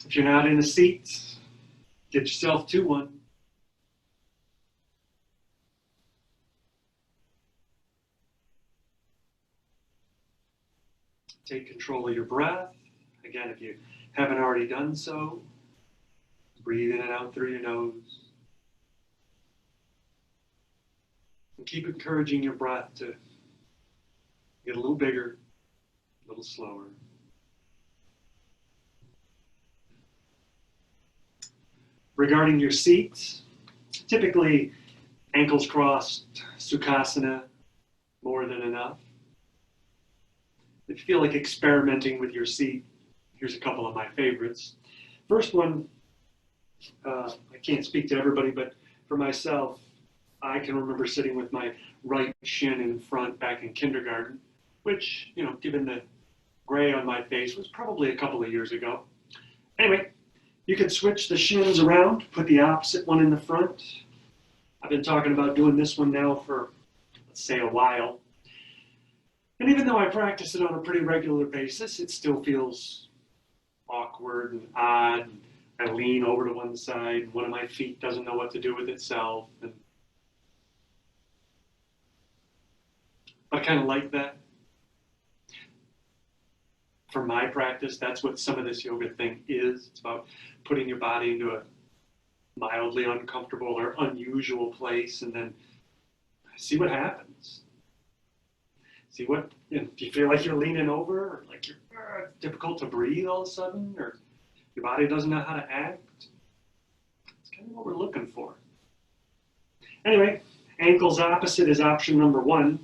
If you're not in a seat, get yourself to one. Take control of your breath. Again, if you haven't already done so, breathe in and out through your nose. And keep encouraging your breath to get a little bigger, a little slower. Regarding your seat, typically ankles crossed, Sukhasana, more than enough. If you feel like experimenting with your seat, here's a couple of my favorites. First one, I can't speak to everybody, but for myself, I can remember sitting with my right shin in front back in kindergarten, which, given the gray on my face, was probably a couple of years ago. Anyway, you can switch the shins around, put the opposite one in the front. I've been talking about doing this one now for, let's say, a while. And even though I practice it on a pretty regular basis, it still feels awkward and odd. I lean over to one side, and one of my feet doesn't know what to do with itself. And I kind of like that. For my practice, that's what some of this yoga thing is. It's about putting your body into a mildly uncomfortable or unusual place and then see what happens. See what, do you feel like you're leaning over or like you're difficult to breathe all of a sudden or your body doesn't know how to act? It's kind of what we're looking for. Anyway, ankles opposite is option number one.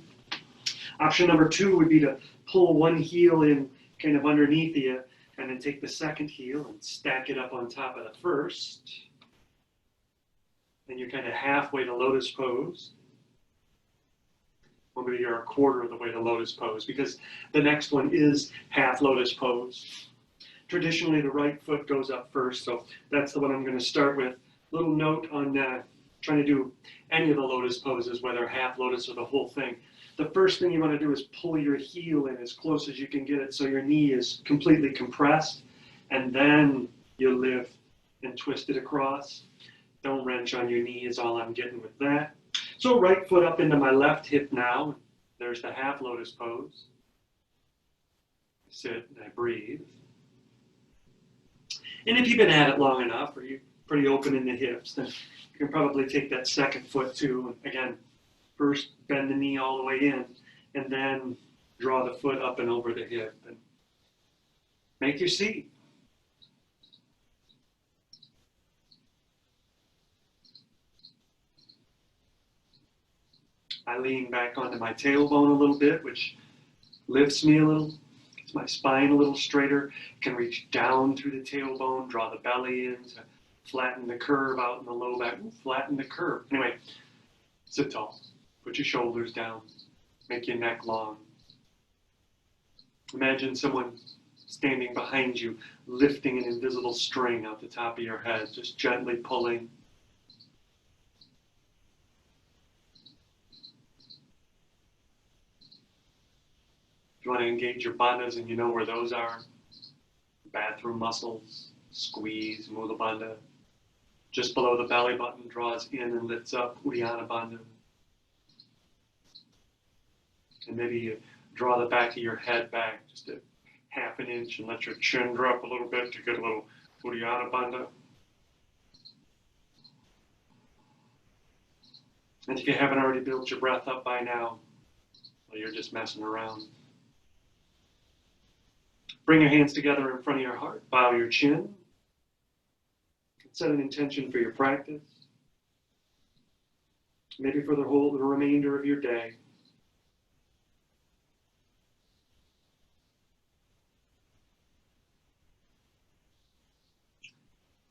Option number two would be to pull one heel in kind of underneath you and then take the second heel and stack it up on top of the first. Then you're kind of halfway to lotus pose. Well, maybe you're a quarter of the way to lotus pose because the next one is half lotus pose. Traditionally, the right foot goes up first, so that's the one I'm going to start with. Little note on trying to do any of the lotus poses, whether half lotus or the whole thing. The first thing you want to do is pull your heel in as close as you can get it so your knee is completely compressed, and then you lift and twist it across. Don't wrench on your knee is all I'm getting with that. So right foot up into my left hip now. There's the half lotus pose. I sit and I breathe. And if you've been at it long enough, or you're pretty open in the hips, then you can probably take that second foot too. And again, first bend the knee all the way in, and then draw the foot up and over the hip. And make your seat. I lean back onto my tailbone a little bit, which lifts me a little, gets my spine a little straighter. Can reach down through the tailbone, draw the belly in to flatten the curve out in the low back. Flatten the curve. Anyway, sit tall. Put your shoulders down. Make your neck long. Imagine someone standing behind you, lifting an invisible string out the top of your head, just gently pulling. If you want to engage your bandhas and you know where those are, bathroom muscles, squeeze, Mula Bandha. Just below the belly button, draws in and lifts up, Uddiyana Bandha. And maybe you draw the back of your head back just a half an inch and let your chin drop a little bit to get a little Uddiyana Bandha. And if you haven't already built your breath up by now, well, you're just messing around. Bring your hands together in front of your heart. Bow your chin. Set an intention for your practice. Maybe for the remainder of your day.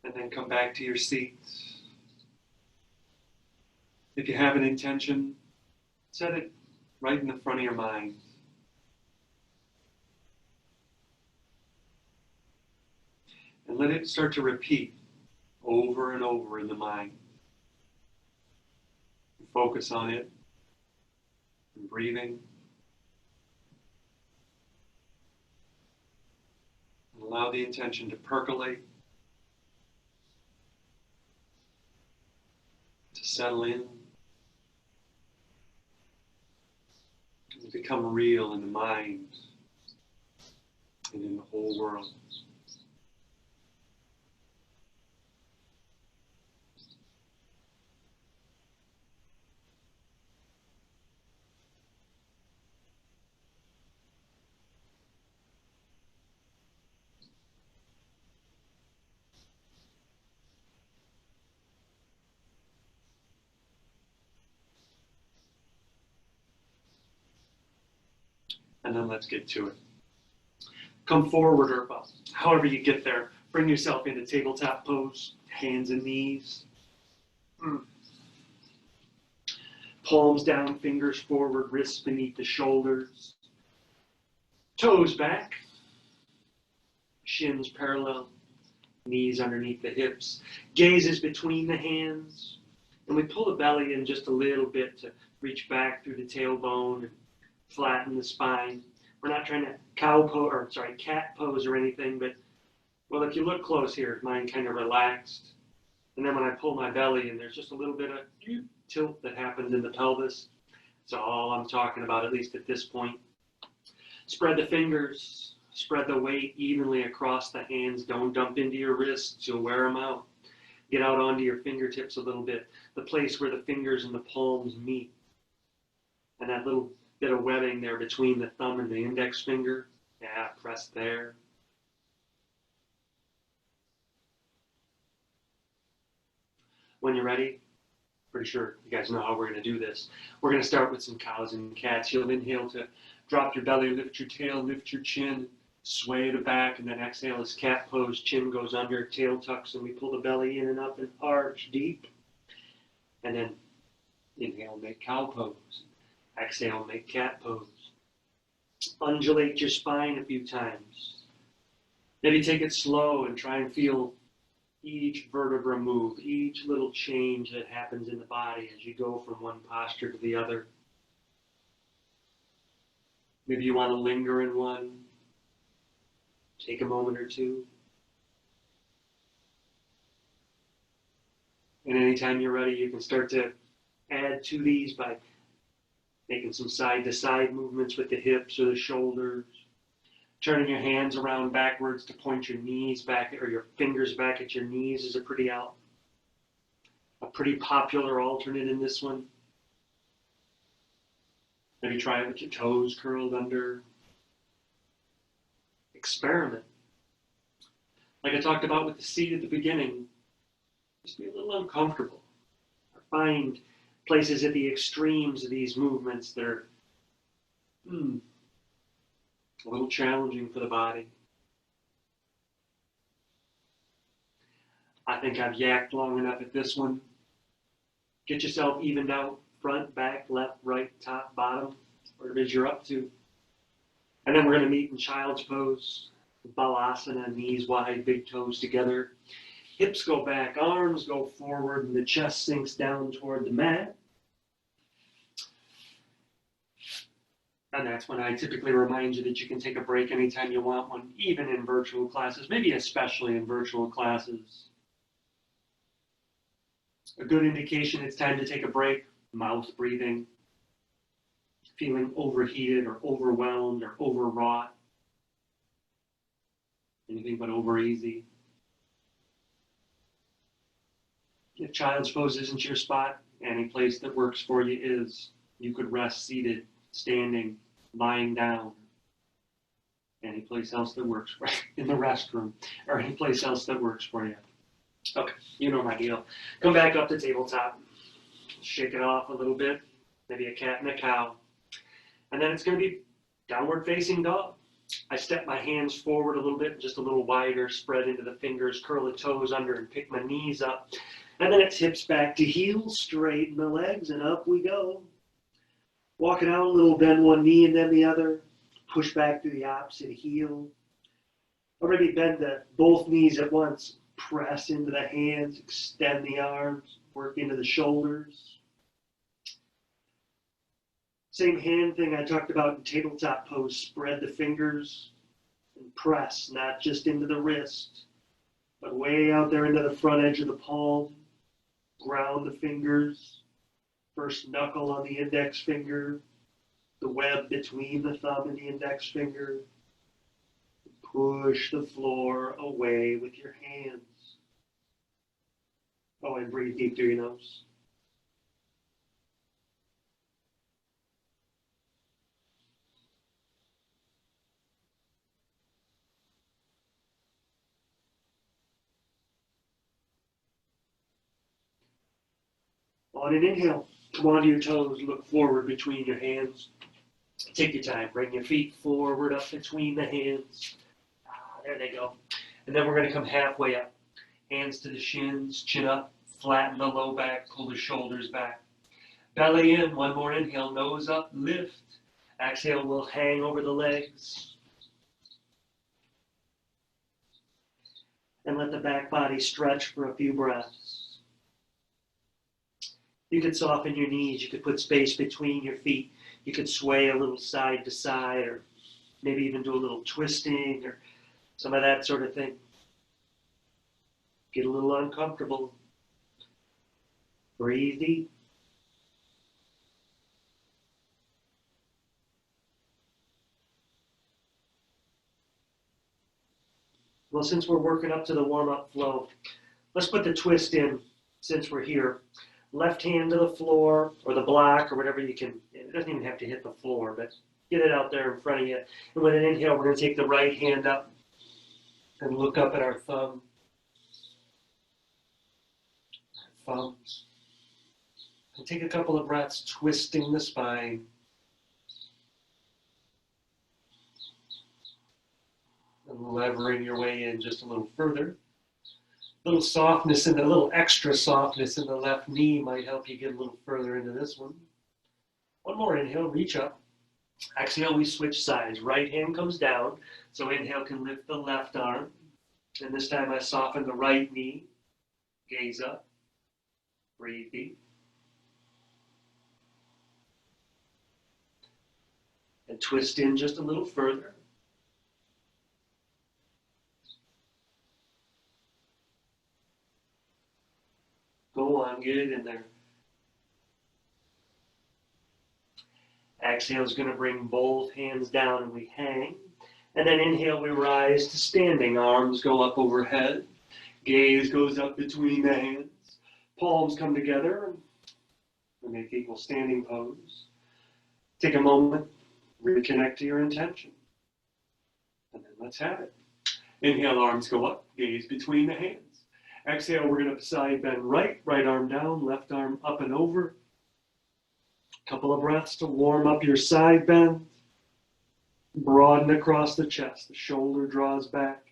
And then come back to your seat. If you have an intention, set it right in the front of your mind. And let it start to repeat over and over in the mind. Focus on it. And breathing. And allow the intention to percolate settle in and become real in the mind and in the whole world. And then let's get to it. Come forward, or well, however you get there. Bring yourself into tabletop pose, hands and knees. Palms down, fingers forward, wrists beneath the shoulders. Toes back, shins parallel, knees underneath the hips. Gaze is between the hands. And we pull the belly in just a little bit to reach back through the tailbone and flatten the spine. We're not trying to cat pose or anything, but, well, if you look close here, mine kind of relaxed. And then when I pull my belly in, there's just a little bit of tilt that happens in the pelvis. That's all I'm talking about, at least at this point. Spread the fingers, spread the weight evenly across the hands. Don't dump into your wrists, you'll wear them out. Get out onto your fingertips a little bit, the place where the fingers and the palms meet. And that little bit of webbing there between the thumb and the index finger. Yeah, press there. When you're ready, pretty sure you guys know how we're going to do this. We're going to start with some cows and cats. You'll inhale to drop your belly, lift your tail, lift your chin, sway to back, and then exhale as cat pose. Chin goes under, tail tucks, and we pull the belly in and up and arch deep. And then inhale, make cow pose. Exhale, make cat pose. Undulate your spine a few times. Maybe take it slow and try and feel each vertebra move, each little change that happens in the body as you go from one posture to the other. Maybe you want to linger in one. Take a moment or two. And anytime you're ready, you can start to add to these by making some side-to-side movements with the hips or the shoulders. Turning your hands around backwards to point your knees back, or your fingers back at your knees is a pretty popular alternate in this one. Maybe try it with your toes curled under. Experiment. Like I talked about with the seat at the beginning, just be a little uncomfortable. Or find places at the extremes of these movements that are a little challenging for the body. I think I've yacked long enough at this one. Get yourself evened out, front, back, left, right, top, bottom, whatever it is you're up to. And then we're going to meet in child's pose, balasana, knees wide, big toes together. Hips go back, arms go forward, and the chest sinks down toward the mat. And that's when I typically remind you that you can take a break anytime you want one, even in virtual classes, maybe especially in virtual classes. A good indication it's time to take a break, mouth breathing, feeling overheated or overwhelmed or overwrought. Anything but over easy. If child's pose isn't your spot, any place that works for you is. You could rest seated, standing, lying down. Any place else that works for you, in the restroom, or any place else that works for you. Okay, you know my deal. Come back up to tabletop. Shake it off a little bit. Maybe a cat and a cow. And then it's going to be downward facing dog. I step my hands forward a little bit, just a little wider, spread into the fingers, curl the toes under, and pick my knees up. And then it's hips back to heels, straighten the legs, and up we go. Walk it out a little, bend one knee and then the other. Push back to the opposite heel. Or maybe bend both knees at once. Press into the hands, extend the arms, work into the shoulders. Same hand thing I talked about in tabletop pose. Spread the fingers and press, not just into the wrist, but way out there into the front edge of the palm. Ground the fingers, first knuckle on the index finger, the web between the thumb and the index finger. Push the floor away with your hands. Oh, and breathe deep through your nose. On an inhale, come onto your toes, look forward between your hands. Take your time, bring your feet forward up between the hands. There they go. And then we're going to come halfway up. Hands to the shins, chin up, flatten the low back, pull the shoulders back. Belly in, one more inhale, nose up, lift. Exhale, we'll hang over the legs. And let the back body stretch for a few breaths. You could soften your knees, you could put space between your feet. You could sway a little side to side, or maybe even do a little twisting, or some of that sort of thing. Get a little uncomfortable. Breathe deep. Well, since we're working up to the warm-up flow, let's put the twist in since we're here. Left hand to the floor or the block or whatever you can. It doesn't even have to hit the floor, but get it out there in front of you. And with an inhale, we're going to take the right hand up and look up at our thumb. Thumbs. And take a couple of breaths, twisting the spine. And levering your way in just a little further. A little softness and a little extra softness in the left knee might help you get a little further into this one. One more inhale, reach up. Exhale, we switch sides. Right hand comes down, so inhale can lift the left arm. And this time I soften the right knee. Gaze up. Breathe deep. And twist in just a little further. Go on, get it in there. Exhale is going to bring both hands down and we hang. And then inhale, we rise to standing. Arms go up overhead. Gaze goes up between the hands. Palms come together and make equal standing pose. Take a moment, reconnect to your intention. And then let's have it. Inhale, arms go up, gaze between the hands. Exhale, we're going to side bend right arm down, left arm up and over. Couple of breaths to warm up your side bend. Broaden across the chest. The shoulder draws back.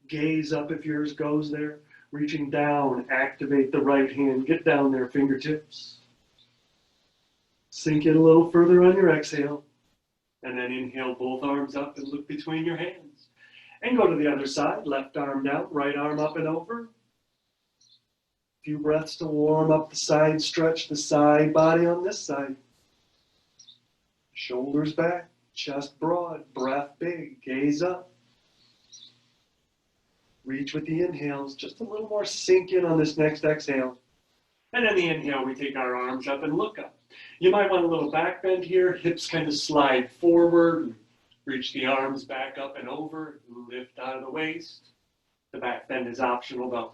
Gaze up if yours goes there. Reaching down, activate the right hand. Get down there, fingertips. Sink in a little further on your exhale. And then inhale, both arms up and look between your hands. And go to the other side. Left arm down, right arm up and over. Few breaths to warm up the side stretch, the side body on this side. Shoulders back, chest broad, breath big, gaze up. Reach with the inhales, just a little more sink in on this next exhale. And then the inhale, we take our arms up and look up. You might want a little back bend here, hips kind of slide forward, reach the arms back up and over, lift out of the waist. The back bend is optional though.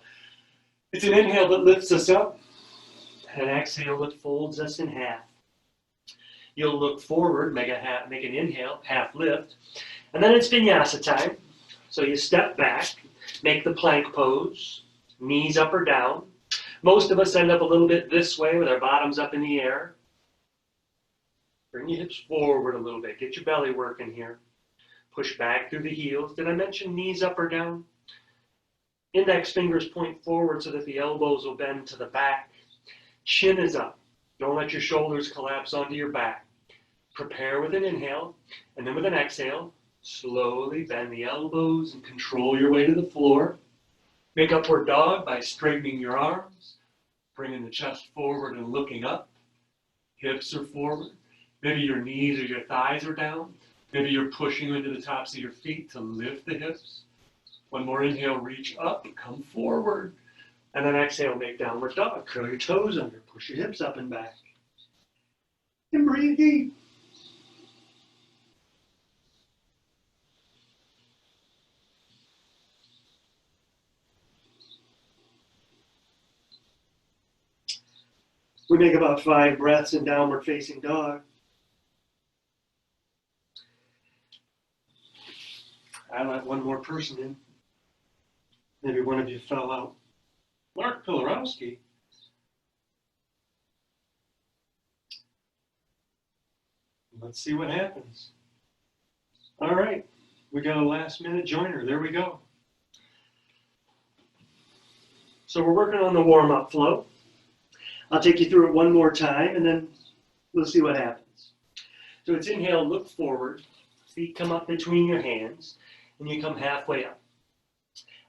It's an inhale that lifts us up, and an exhale that folds us in half. You'll look forward, make an inhale, half lift, and then it's vinyasa time. So you step back, make the plank pose, knees up or down. Most of us end up a little bit this way with our bottoms up in the air. Bring your hips forward a little bit, get your belly working here. Push back through the heels. Did I mention knees up or down? Index fingers point forward so that the elbows will bend to the back. Chin is up. Don't let your shoulders collapse onto your back. Prepare with an inhale, and then with an exhale, slowly bend the elbows and control your way to the floor. Make upward dog by straightening your arms, bringing the chest forward and looking up. Hips are forward. Maybe your knees or your thighs are down. Maybe you're pushing into the tops of your feet to lift the hips. One more inhale, reach up, come forward. And then exhale, make downward dog. Curl your toes under, push your hips up and back. And breathe deep. We make about 5 breaths in downward facing dog. I let one more person in. Maybe one of you fell out. Mark Pilarowski. Let's see what happens. All right, we got a last minute joiner. There we go. So we're working on the warm-up flow. I'll take you through it one more time and then we'll see what happens. So it's inhale, look forward, feet come up between your hands, and you come halfway up.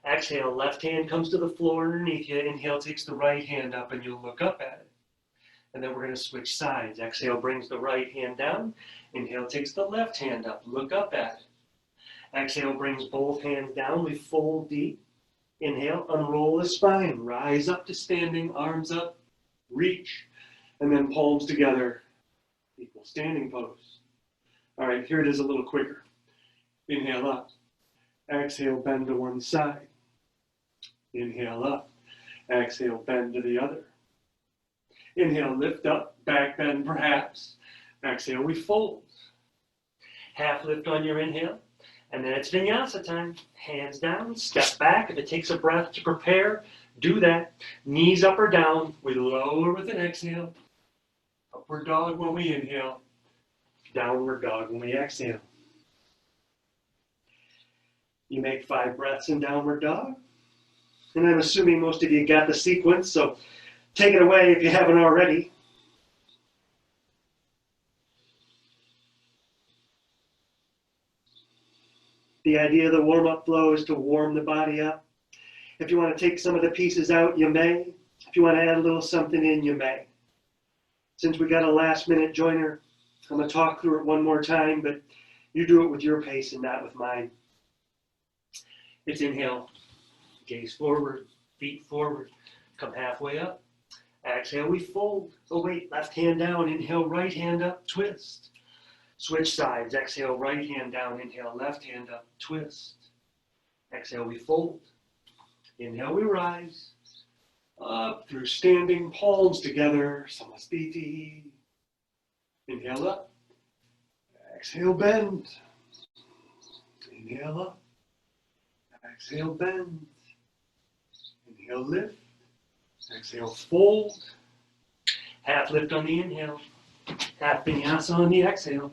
Exhale, left hand comes to the floor underneath you. Inhale takes the right hand up and you'll look up at it. And then we're going to switch sides. Exhale brings the right hand down. Inhale takes the left hand up. Look up at it. Exhale brings both hands down. We fold deep. Inhale, unroll the spine. Rise up to standing, arms up, reach. And then palms together, equal standing pose. All right, here it is a little quicker. Inhale up. Exhale, bend to one side. Inhale up. Exhale, bend to the other. Inhale, lift up, back bend perhaps. Exhale, we fold. Half lift on your inhale. And then it's vinyasa time. Hands down, step back. If it takes a breath to prepare, do that. Knees up or down. We lower with an exhale. Upward dog when we inhale. Downward dog when we exhale. You make 5 breaths in downward dog. And I'm assuming most of you got the sequence, so take it away if you haven't already. The idea of the warm-up flow is to warm the body up. If you want to take some of the pieces out, you may. If you want to add a little something in, you may. Since we got a last-minute joiner, I'm going to talk through it one more time, but you do it with your pace and not with mine. It's inhale, gaze forward, feet forward, come halfway up. Exhale, we fold. Oh wait, left hand down, inhale, right hand up, twist. Switch sides, exhale, right hand down, inhale, left hand up, twist. Exhale, we fold. Inhale, we rise. Up through standing, palms together, Samastiti. Inhale up. Exhale, bend. Inhale up. Exhale, bend. Inhale, lift. Exhale, fold. Half lift on the inhale. Half vinyasa on the exhale.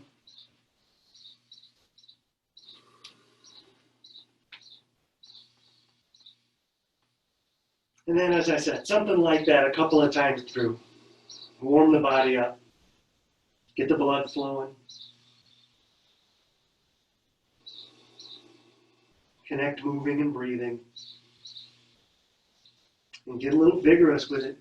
And then, as I said, something like that a couple of times through. Warm the body up. Get the blood flowing. Connect moving and breathing. And get a little vigorous with it.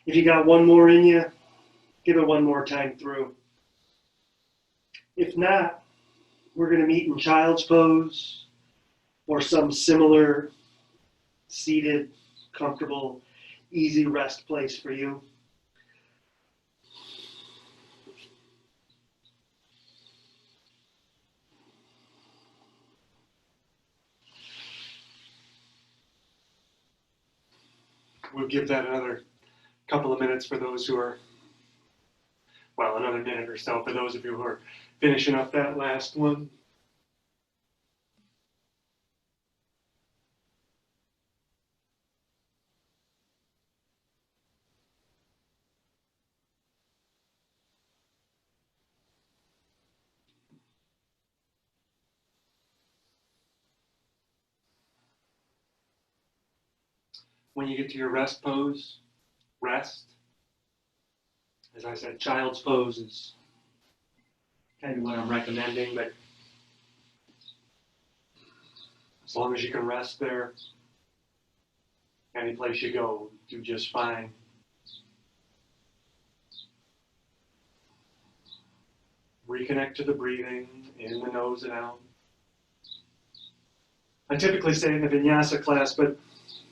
If you got one more in you, give it one more time through. If not, we're going to meet in child's pose or some similar seated, comfortable, easy rest place for you. We'll give that another couple of minutes for those who are, well, another minute or so for those of you who are finishing up that last one. When you get to your rest pose, rest. As I said, child's pose is kind of what I'm recommending, but as long as you can rest there, any place you go, do just fine. Reconnect to the breathing, in the nose and out. I typically say in the vinyasa class, but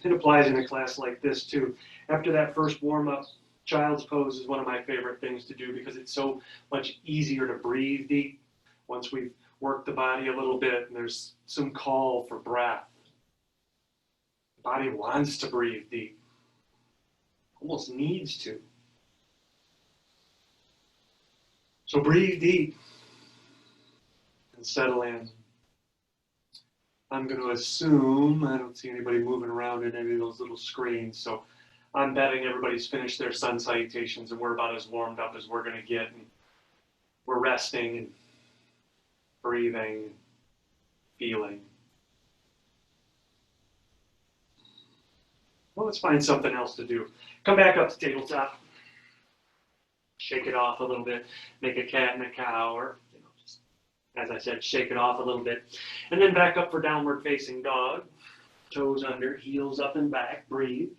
it applies in a class like this too. After that first warm-up, child's pose is one of my favorite things to do because it's so much easier to breathe deep once we've worked the body a little bit and there's some call for breath. The body wants to breathe deep, almost needs to. So breathe deep and settle in. I'm going to assume, I don't see anybody moving around in any of those little screens, so I'm betting everybody's finished their sun salutations and we're about as warmed up as we're going to get. And we're resting and breathing, and feeling. Well, let's find something else to do. Come back up to tabletop. Shake it off a little bit. Make a cat and a cow, or just, as I said, shake it off a little bit. And then back up for downward facing dog. Toes under, heels up and back. Breathe.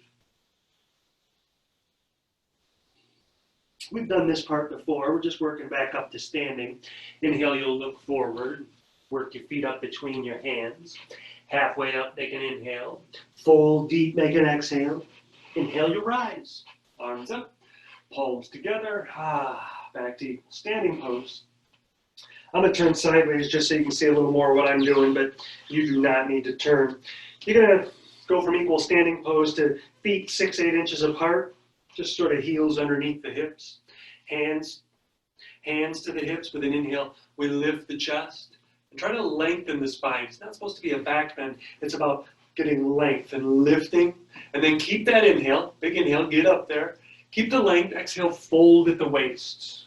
We've done this part before. We're just working back up to standing. Inhale, you'll look forward. Work your feet up between your hands. Halfway up, make an inhale. Fold deep, make an exhale. Inhale, you rise. Arms up, palms together. Back to equal standing pose. I'm going to turn sideways just so you can see a little more of what I'm doing, but you do not need to turn. You're going to go from equal standing pose to feet 6-8 inches apart. Just sort of heels underneath the hips. Hands to the hips with an inhale. We lift the chest and try to lengthen the spine. It's not supposed to be a back bend. It's about getting length and lifting. And then keep that inhale, big inhale, get up there. Keep the length, exhale, fold at the waist.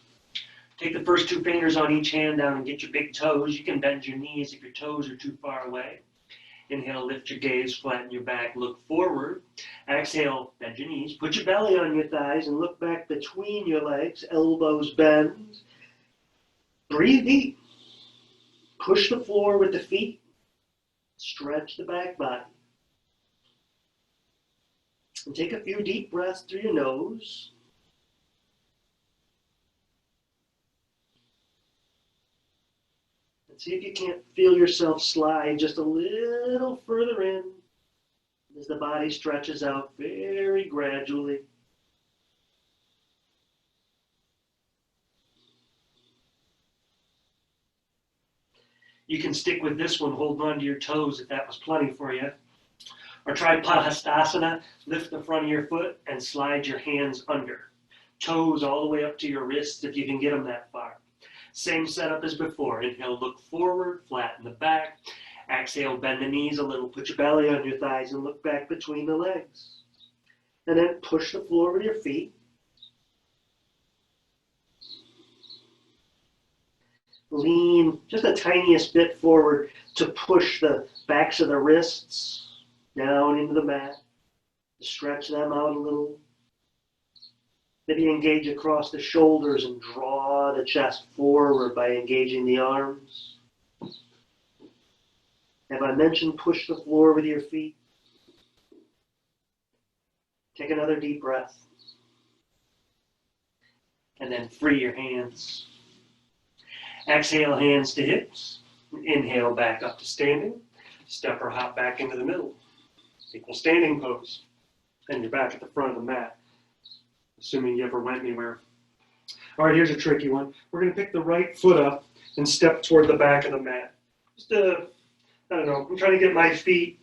Take the first 2 fingers on each hand down and get your big toes. You can bend your knees if your toes are too far away. Inhale, lift your gaze, flatten your back, look forward. Exhale, bend your knees. Put your belly on your thighs and look back between your legs, elbows bend. Breathe deep. Push the floor with the feet. Stretch the back body. And take a few deep breaths through your nose. See if you can't feel yourself slide just a little further in as the body stretches out very gradually. You can stick with this one, holding on to your toes if that was plenty for you. Or try Padahastasana, lift the front of your foot and slide your hands under. Toes all the way up to your wrists if you can get them that far. Same setup as before. Inhale, look forward, flatten the back. Exhale, bend the knees a little. Put your belly on your thighs and look back between the legs. And then push the floor with your feet. Lean just the tiniest bit forward to push the backs of the wrists down into the mat. Stretch them out a little. Maybe engage across the shoulders and draw the chest forward by engaging the arms. Have I mentioned push the floor with your feet? Take another deep breath. And then free your hands. Exhale, hands to hips. Inhale, back up to standing. Step or hop back into the middle. Equal standing pose. And you're back at the front of the mat, assuming you ever went anywhere. All right, here's a tricky one. We're going to pick the right foot up and step toward the back of the mat. Just, I don't know, I'm trying to get my feet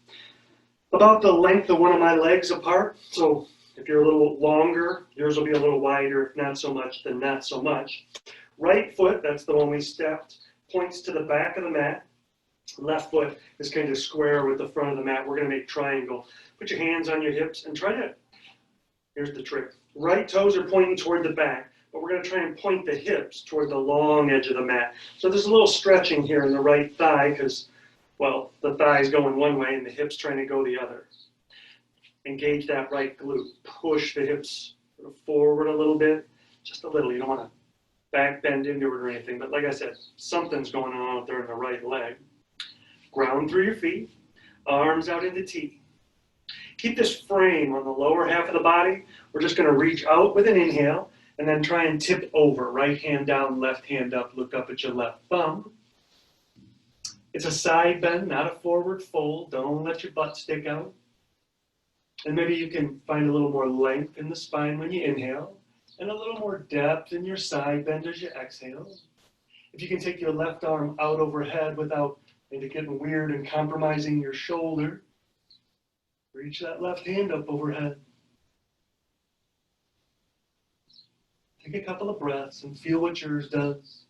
about the length of one of my legs apart. So if you're a little longer, yours will be a little wider. If not so much, then not so much. Right foot, that's the one we stepped, points to the back of the mat. Left foot is kind of square with the front of the mat. We're going to make triangle. Put your hands on your hips and try to, here's the trick. Right toes are pointing toward the back, but we're going to try and point the hips toward the long edge of the mat. So there's a little stretching here in the right thigh because, well, the thigh is going one way and the hips trying to go the other. Engage that right glute. Push the hips forward a little bit, just a little. You don't want to back bend into it or anything, but like I said, something's going on out there in the right leg. Ground through your feet, arms out into T. Keep this frame on the lower half of the body. We're just going to reach out with an inhale and then try and tip over. Right hand down, left hand up, look up at your left thumb. It's a side bend, not a forward fold. Don't let your butt stick out. And maybe you can find a little more length in the spine when you inhale and a little more depth in your side bend as you exhale. If you can take your left arm out overhead without maybe getting weird and compromising your shoulder, reach that left hand up overhead. Take a couple of breaths and feel what yours does.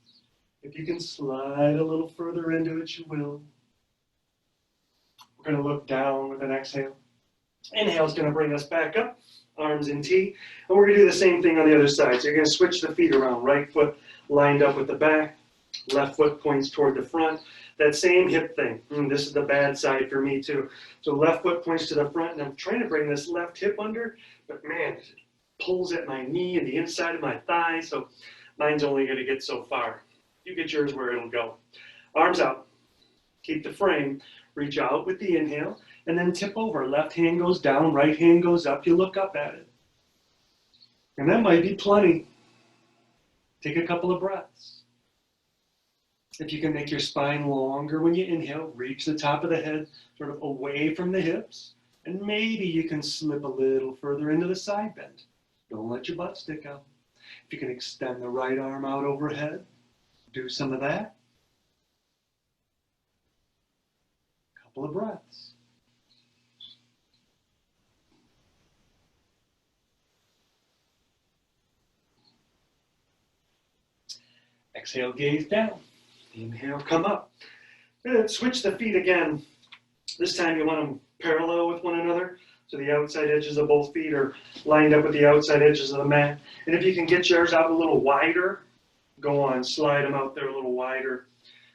If you can slide a little further into it, you will. We're going to look down with an exhale. Inhale is going to bring us back up, arms in T. And we're going to do the same thing on the other side. So you're going to switch the feet around. Right foot lined up with the back. Left foot points toward the front. That same hip thing. This is the bad side for me too. So left foot points to the front, and I'm trying to bring this left hip under, but man, it pulls at my knee and the inside of my thigh, so mine's only going to get so far. You get yours where it'll go. Arms out. Keep the frame. Reach out with the inhale, and then tip over. Left hand goes down, right hand goes up. You look up at it. And that might be plenty. Take a couple of breaths. If you can make your spine longer when you inhale, reach the top of the head sort of away from the hips, and maybe you can slip a little further into the side bend. Don't let your butt stick out. If you can extend the right arm out overhead, do some of that. Couple of breaths. Exhale, gaze down. Inhale, come up. Switch the feet again. This time you want them parallel with one another. So the outside edges of both feet are lined up with the outside edges of the mat. And if you can get yours out a little wider, go on, slide them out there a little wider.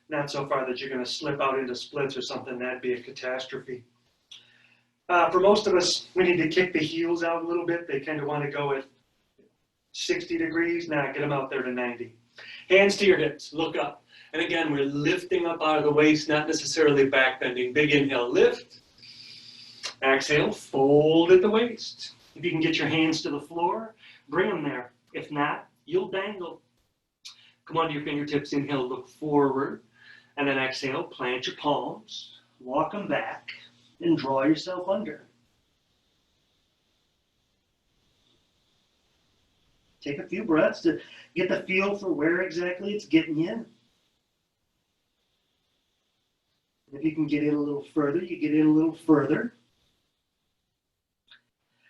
Not so far that you're going to slip out into splits or something. That'd be a catastrophe. For most of us, we need to kick the heels out a little bit. They kind of want to go at 60 degrees. Nah, get them out there to 90. Hands to your hips. Look up. And again, we're lifting up out of the waist, not necessarily back bending. Big inhale, lift. Exhale, fold at the waist. If you can get your hands to the floor, bring them there. If not, you'll dangle. Come on to your fingertips. Inhale, look forward. And then exhale, plant your palms. Walk them back and draw yourself under. Take a few breaths to get the feel for where exactly it's getting in. If you can get in a little further, you get in a little further.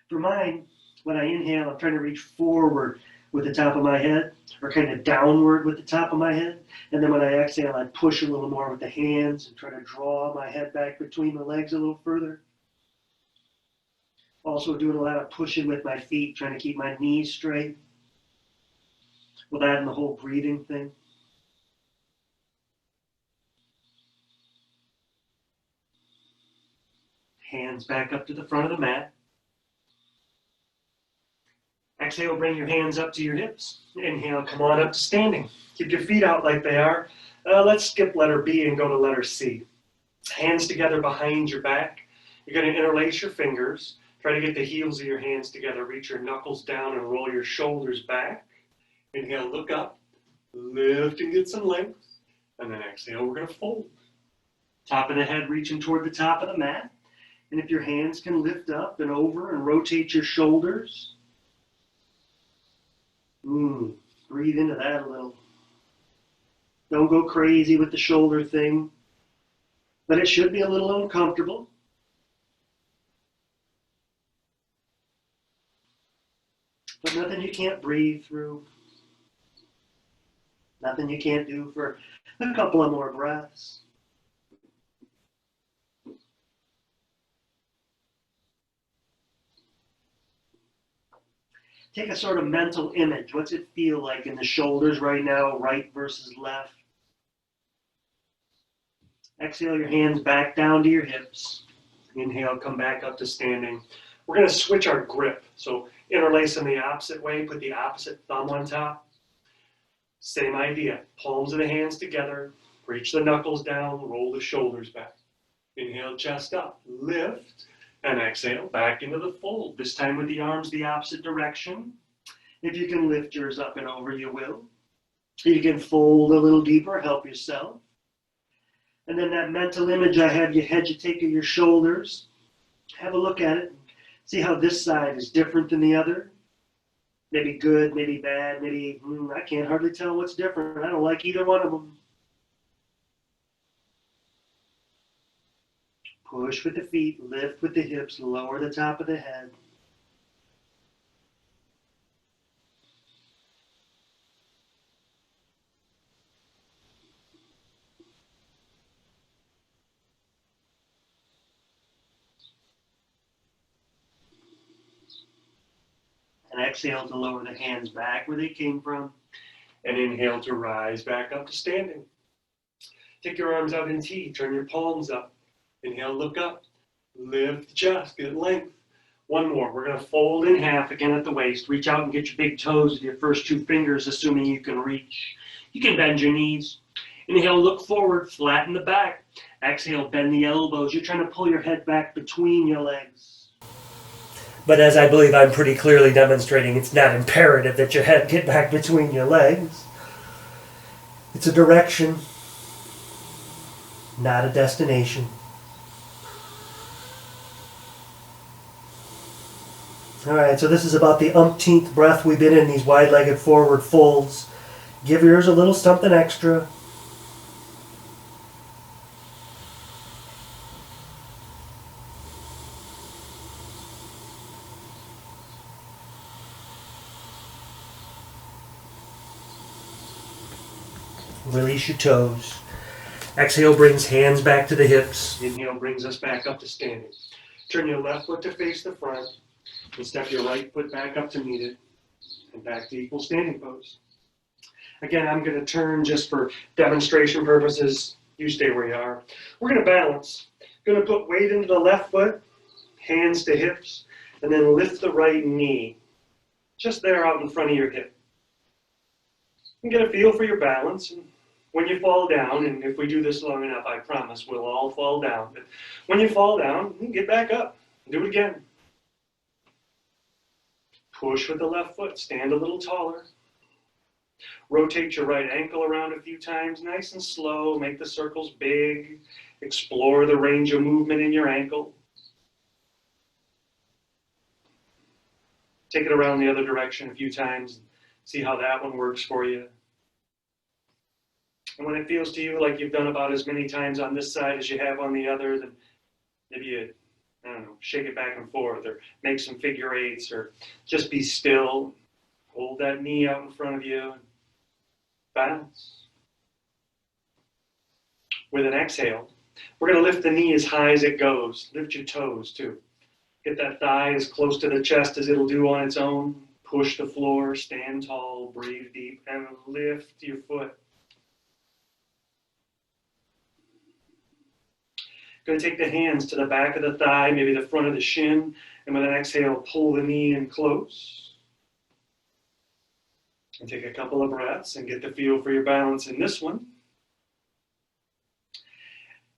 For mine, when I inhale, I'm trying to reach forward with the top of my head, or kind of downward with the top of my head. And then when I exhale, I push a little more with the hands and try to draw my head back between the legs a little further. Also doing a lot of pushing with my feet, trying to keep my knees straight. Well, that and the whole breathing thing. Hands back up to the front of the mat. Exhale, bring your hands up to your hips. Inhale, come on up to standing. Keep your feet out like they are. Let's skip letter B and go to letter C. Hands together behind your back. You're going to interlace your fingers. Try to get the heels of your hands together. Reach your knuckles down and roll your shoulders back. Inhale, look up. Lift and get some length. And then exhale, we're going to fold. Top of the head reaching toward the top of the mat. And if your hands can lift up and over and rotate your shoulders. Breathe into that a little. Don't go crazy with the shoulder thing. But it should be a little uncomfortable. But nothing you can't breathe through. Nothing you can't do for a couple of more breaths. Take a sort of mental image. What's it feel like in the shoulders right now, right versus left? Exhale your hands back down to your hips. Inhale, come back up to standing. We're going to switch our grip. So interlace them the opposite way, put the opposite thumb on top. Same idea, palms of the hands together, reach the knuckles down, roll the shoulders back. Inhale, chest up, lift, and exhale, back into the fold. This time with the arms the opposite direction. If you can lift yours up and over, you will. If you can fold a little deeper, help yourself. And then that mental image I have you take of your shoulders, have a look at it. See how this side is different than the other. Maybe good, maybe bad, maybe, I can't hardly tell what's different. I don't like either one of them. Push with the feet, lift with the hips, lower the top of the head. And exhale to lower the hands back where they came from. And inhale to rise back up to standing. Take your arms out in T, turn your palms up. Inhale, look up. Lift the chest, get length. One more. We're going to fold in half again at the waist. Reach out and get your big toes with your first two fingers, assuming you can reach. You can bend your knees. Inhale, look forward, flatten the back. Exhale, bend the elbows. You're trying to pull your head back between your legs. But as I believe I'm pretty clearly demonstrating, it's not imperative that your head get back between your legs. It's a direction, not a destination. All right, so this is about the umpteenth breath we've been in these wide-legged forward folds. Give yours a little something extra. Release your toes. Exhale brings hands back to the hips. Inhale brings us back up to standing. Turn your left foot to face the front and step your right foot back up to meet it and back to equal standing pose. Again, I'm going to turn just for demonstration purposes. You stay where you are. We're going to balance. Going to put weight into the left foot, hands to hips, and then lift the right knee. Just there out in front of your hip. And get a feel for your balance. And when you fall down, and if we do this long enough, I promise we'll all fall down. But when you fall down, you get back up. Do it again. Push with the left foot. Stand a little taller. Rotate your right ankle around a few times, nice and slow. Make the circles big. Explore the range of movement in your ankle. Take it around the other direction a few times. See how that one works for you. And when it feels to you like you've done about as many times on this side as you have on the other, then maybe you, shake it back and forth or make some figure eights or just be still. Hold that knee out in front of you and balance. With an exhale, we're going to lift the knee as high as it goes. Lift your toes too. Get that thigh as close to the chest as it'll do on its own. Push the floor, stand tall, breathe deep, and lift your foot. Going to take the hands to the back of the thigh, maybe the front of the shin, and with an exhale, pull the knee in close. And take a couple of breaths and get the feel for your balance in this one.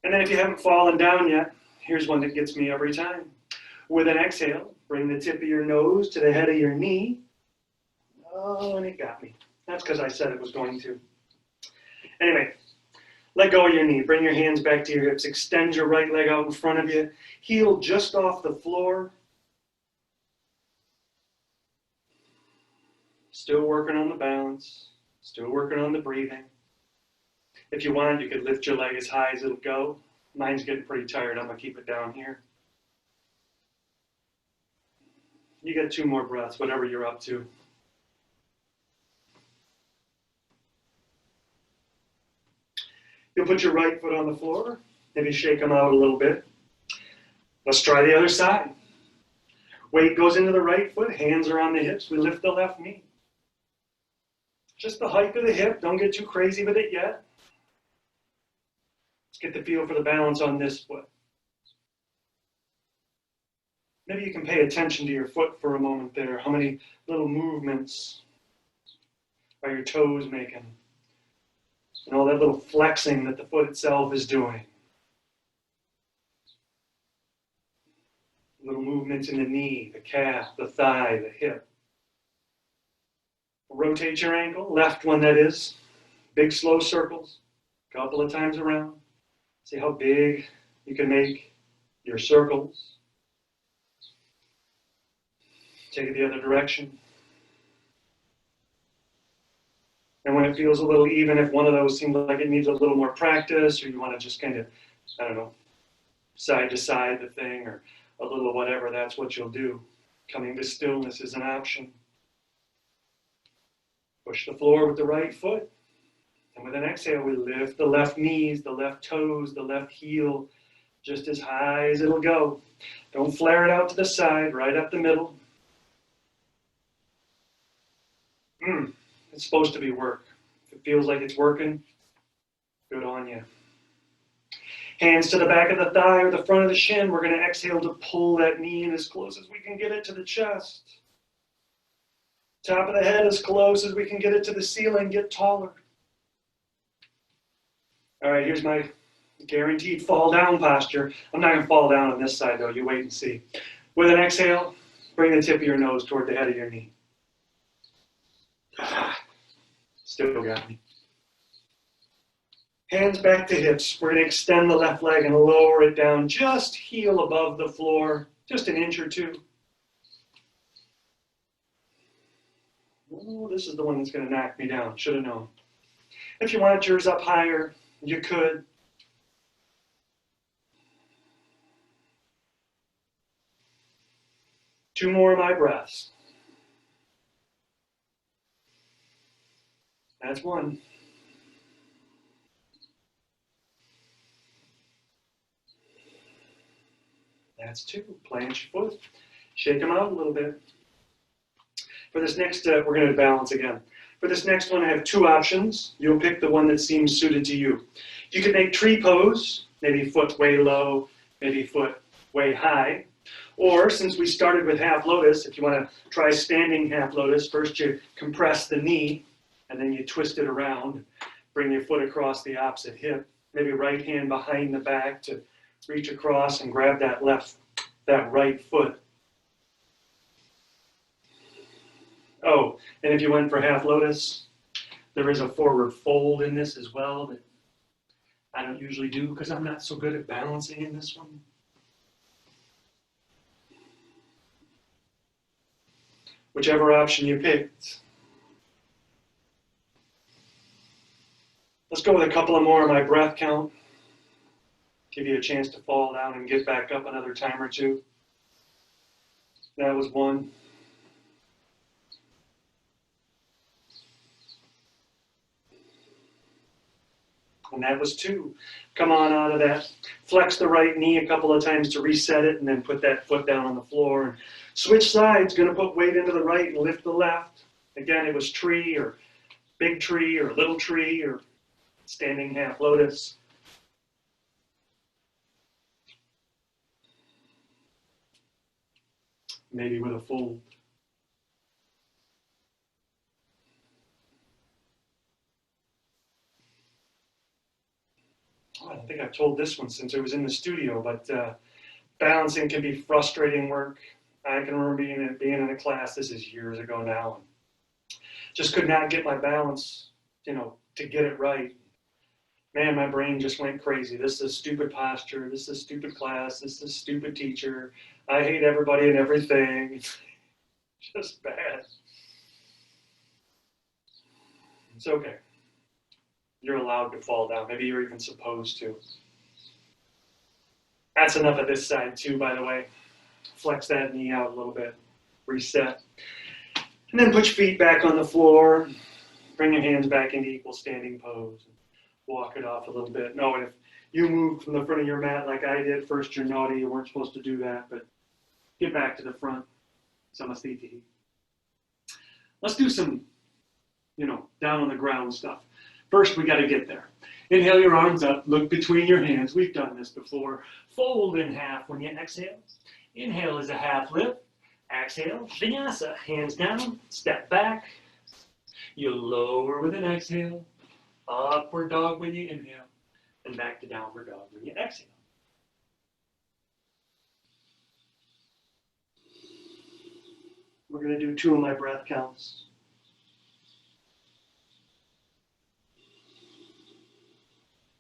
And then if you haven't fallen down yet, here's one that gets me every time. With an exhale, bring the tip of your nose to the head of your knee. Oh, and it got me. That's because I said it was going to. Anyway, let go of your knee. Bring your hands back to your hips. Extend your right leg out in front of you. Heel just off the floor. Still working on the balance. Still working on the breathing. If you want, you could lift your leg as high as it'll go. Mine's getting pretty tired. I'm going to keep it down here. You get 2 more breaths, whatever you're up to. You'll put your right foot on the floor. Maybe shake them out a little bit. Let's try the other side. Weight goes into the right foot. Hands are on the hips. We lift the left knee. Just the height of the hip. Don't get too crazy with it yet. Let's get the feel for the balance on this foot. Maybe you can pay attention to your foot for a moment there. How many little movements are your toes making? And all that little flexing that the foot itself is doing. Little movements in the knee, the calf, the thigh, the hip. Rotate your ankle, left one that is. Big slow circles, a couple of times around. See how big you can make your circles. Take it the other direction. And when it feels a little even, if one of those seems like it needs a little more practice, or you want to just kind of, I don't know, side to side the thing, or a little whatever, that's what you'll do. Coming to stillness is an option. Push the floor with the right foot. And with an exhale, we lift the left knees, the left toes, the left heel, just as high as it'll go. Don't flare it out to the side, right up the middle. It's supposed to be work. If it feels like it's working, good on you. Hands to the back of the thigh or the front of the shin. We're going to exhale to pull that knee in as close as we can get it to the chest. Top of the head as close as we can get it to the ceiling. Get taller. All right, here's my guaranteed fall down posture. I'm not going to fall down on this side, though. You wait and see. With an exhale, bring the tip of your nose toward the head of your knee. Still got me. Hands back to hips. We're going to extend the left leg and lower it down just heel above the floor, just an inch or two. Oh, this is the one that's going to knock me down. Should have known. If you want yours up higher, you could. Two more of my breaths. That's one. That's two. Plant your foot. Shake them out a little bit. For this next, we're going to balance again. For this next one, I have two options. You'll pick the one that seems suited to you. You could make tree pose, maybe foot way low, maybe foot way high. Or since we started with half lotus, if you want to try standing half lotus, first you compress the knee, and then you twist it around. Bring your foot across the opposite hip. Maybe right hand behind the back to reach across and grab that right foot. Oh, and if you went for half lotus, there is a forward fold in this as well that I don't usually do because I'm not so good at balancing in this one. Whichever option you picked. Let's go with a couple of more of my breath count. Give you a chance to fall down and get back up another time or two. That was one. And that was two. Come on out of that. Flex the right knee a couple of times to reset it, and then put that foot down on the floor. And switch sides, going to put weight into the right and lift the left. Again, it was tree or big tree or little tree or standing half lotus. Maybe with a fold. Oh, I don't think I've told this one since it was in the studio, but balancing can be frustrating work. I can remember being in a class, this is years ago now, and just could not get my balance, to get it right. Man, my brain just went crazy. This is a stupid posture. This is a stupid class. This is a stupid teacher. I hate everybody and everything. Just bad. It's okay. You're allowed to fall down. Maybe you're even supposed to. That's enough of this side too, by the way. Flex that knee out a little bit. Reset. And then put your feet back on the floor. Bring your hands back into equal standing pose. Walk it off a little bit. No, and if you moved from the front of your mat like I did, first you're naughty, you weren't supposed to do that, but get back to the front. Samasthiti. Let's do some, down on the ground stuff. First, we got to get there. Inhale your arms up, look between your hands. We've done this before. Fold in half when you exhale. Inhale is a half lift. Exhale, vinyasa. Hands down, step back. You lower with an exhale. Upward dog when you inhale. And back to downward dog when you exhale. We're going to do 2 of my breath counts.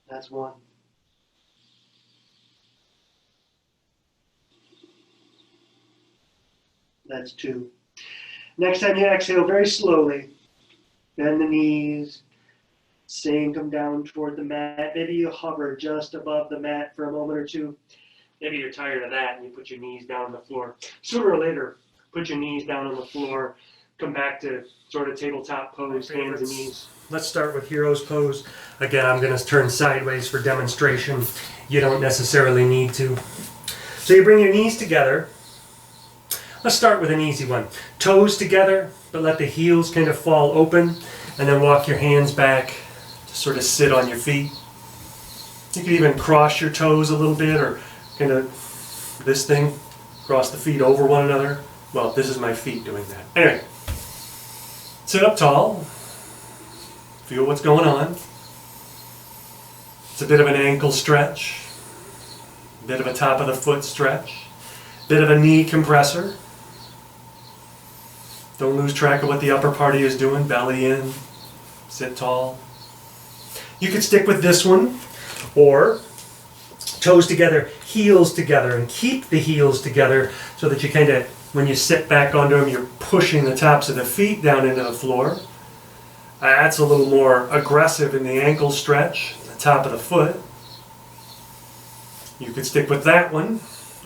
That's 1. That's 2. Next time you exhale, very slowly, bend the knees, sink them down toward the mat. Maybe you hover just above the mat for a moment or 2. Maybe you're tired of that and you put your knees down on the floor. Sooner or later, put your knees down on the floor, come back to sort of tabletop pose, hands and knees. Let's start with hero's pose. Again, I'm going to turn sideways for demonstration. You don't necessarily need to. So you bring your knees together. Let's start with an easy one. Toes together, but let the heels kind of fall open, and then walk your hands back to sort of sit on your feet. You can even cross your toes a little bit, or kind of this thing, cross the feet over one another. Well, this is my feet doing that. Anyway, sit up tall. Feel what's going on. It's a bit of an ankle stretch, a bit of a top of the foot stretch, a bit of a knee compressor. Don't lose track of what the upper part is doing. Belly in, sit tall. You could stick with this one, or toes together, heels together, and keep the heels together so that you kind of, when you sit back onto them, you're pushing the tops of the feet down into the floor. That's a little more aggressive in the ankle stretch, the top of the foot. You could stick with that one,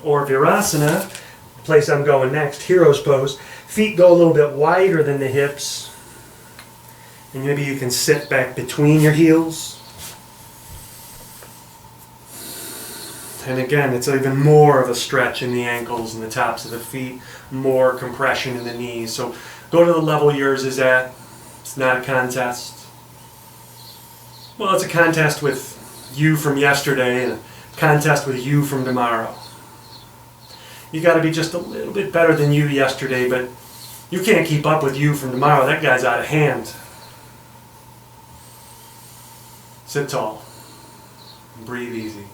or Virasana, the place I'm going next, hero's pose. Feet go a little bit wider than the hips, and maybe you can sit back between your heels. And again, it's even more of a stretch in the ankles and the tops of the feet, more compression in the knees. So go to the level yours is at. It's not a contest. Well, it's a contest with you from yesterday and a contest with you from tomorrow. You got to be just a little bit better than you yesterday, but you can't keep up with you from tomorrow. That guy's out of hand. Sit tall. Breathe easy.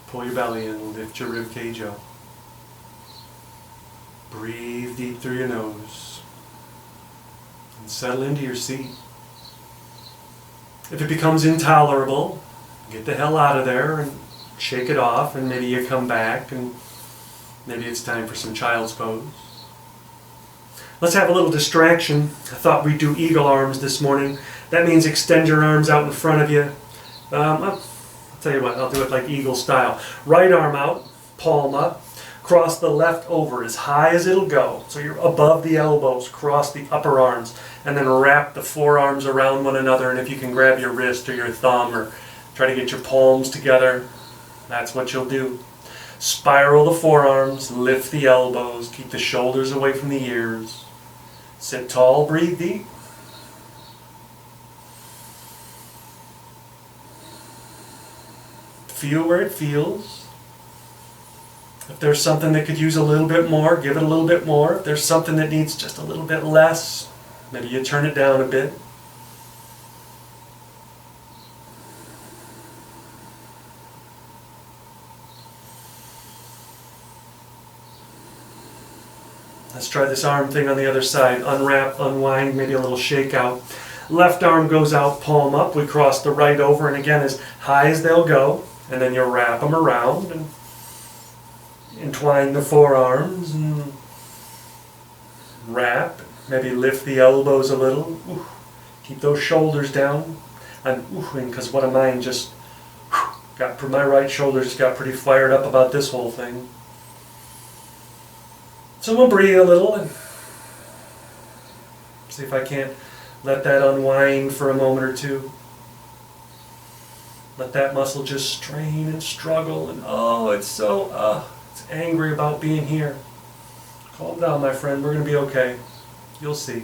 Pull your belly in, lift your rib cage up. Breathe deep through your nose. And settle into your seat. If it becomes intolerable, get the hell out of there and shake it off, and maybe you come back and maybe it's time for some child's pose. Let's have a little distraction. I thought we'd do eagle arms this morning. That means extend your arms out in front of you. I'll tell you what, I'll do it like eagle style. Right arm out, palm up. Cross the left over as high as it'll go. So you're above the elbows, cross the upper arms, and then wrap the forearms around one another. And if you can grab your wrist or your thumb or try to get your palms together, that's what you'll do. Spiral the forearms, lift the elbows, keep the shoulders away from the ears. Sit tall, breathe deep. Feel where it feels. If there's something that could use a little bit more, give it a little bit more. If there's something that needs just a little bit less, maybe you turn it down a bit. Let's try this arm thing on the other side. Unwrap, unwind, maybe a little shake out. Left arm goes out, palm up. We cross the right over, and again, as high as they'll go. And then you'll wrap them around and entwine the forearms and wrap. Maybe lift the elbows a little. Ooh. Keep those shoulders down. I'm oohing because one of mine just got, my right shoulder just got pretty fired up about this whole thing. So we'll breathe a little and see if I can't let that unwind for a moment or two. Let that muscle just strain and struggle, and oh, it's angry about being here. Calm down, my friend, we're going to be okay. You'll see.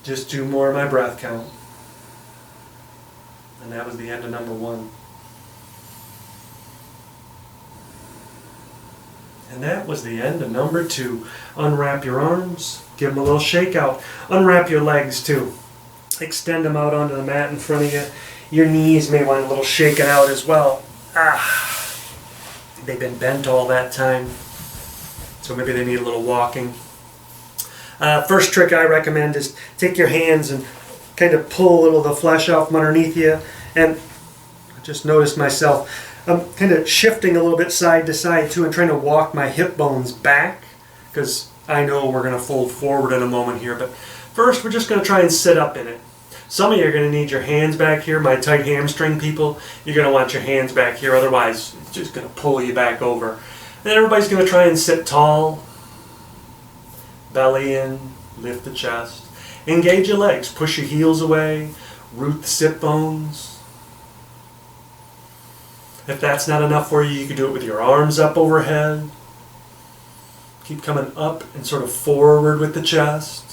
Just 2 more of my breath count. And that was the end of number 1. And that was the end of number 2. Unwrap your arms, give them a little shake out. Unwrap your legs too. Extend them out onto the mat in front of you. Your knees may want a little shaking out as well. They've been bent all that time, so maybe they need a little walking. First trick I recommend is take your hands and kind of pull a little of the flesh out from underneath you. And I just noticed myself, I'm kind of shifting a little bit side to side too and trying to walk my hip bones back, because I know we're going to fold forward in a moment here. But first we're just going to try and sit up in it. Some of you are going to need your hands back here. My tight hamstring people, you're going to want your hands back here, otherwise it's just going to pull you back over. Then everybody's going to try and sit tall. Belly in, lift the chest. Engage your legs, push your heels away, root the sit bones. If that's not enough for you, you can do it with your arms up overhead. Keep coming up and sort of forward with the chest.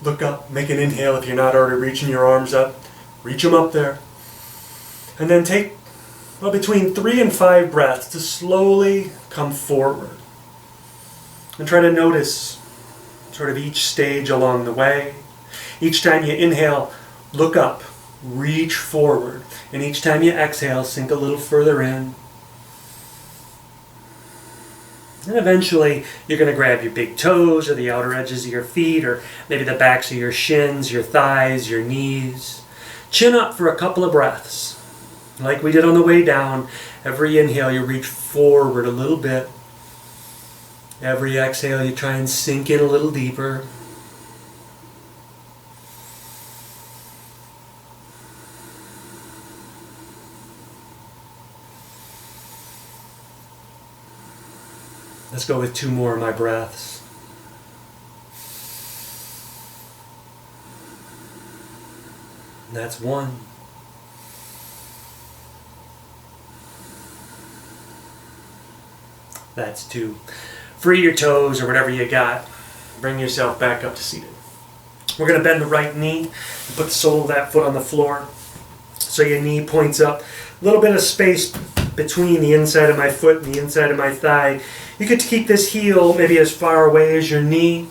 Look up, make an inhale if you're not already reaching your arms up. Reach them up there. And then take between 3 and 5 breaths to slowly come forward. And try to notice sort of each stage along the way. Each time you inhale, look up, reach forward. And each time you exhale, sink a little further in. And eventually, you're going to grab your big toes or the outer edges of your feet, or maybe the backs of your shins, your thighs, your knees. Chin up for a couple of breaths. Like we did on the way down, every inhale you reach forward a little bit. Every exhale you try and sink in a little deeper. Let's go with 2 more of my breaths. That's 1. That's 2. Free your toes or whatever you got. Bring yourself back up to seated. We're going to bend the right knee and put the sole of that foot on the floor so your knee points up. A little bit of space between the inside of my foot and the inside of my thigh. You could keep this heel maybe as far away as your knee,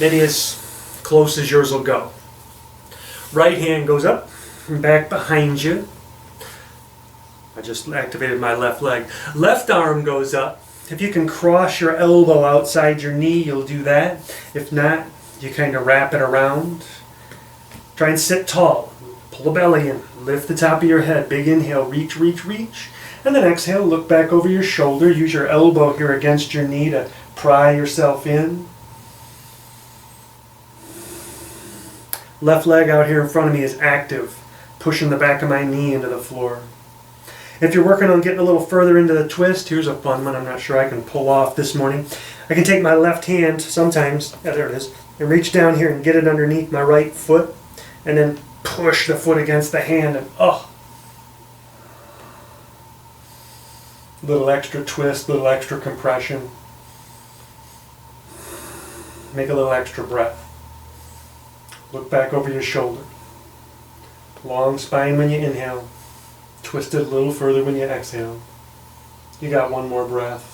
maybe as close as yours will go. Right hand goes up and back behind you. I just activated my left leg. Left arm goes up. If you can cross your elbow outside your knee, you'll do that. If not, you kind of wrap it around. Try and sit tall. Pull the belly in. Lift the top of your head. Big inhale. Reach, reach, reach. And then exhale. Look back over your shoulder. Use your elbow here against your knee to pry yourself in. Left leg out here in front of me is active. Pushing the back of my knee into the floor. If you're working on getting a little further into the twist, here's a fun one I'm not sure I can pull off this morning. I can take my left hand sometimes, there it is, and reach down here and get it underneath my right foot, and then push the foot against the hand, and little extra twist, little extra compression. Make a little extra breath. Look back over your shoulder. Long spine when you inhale. Twist it a little further when you exhale. You got 1 more breath.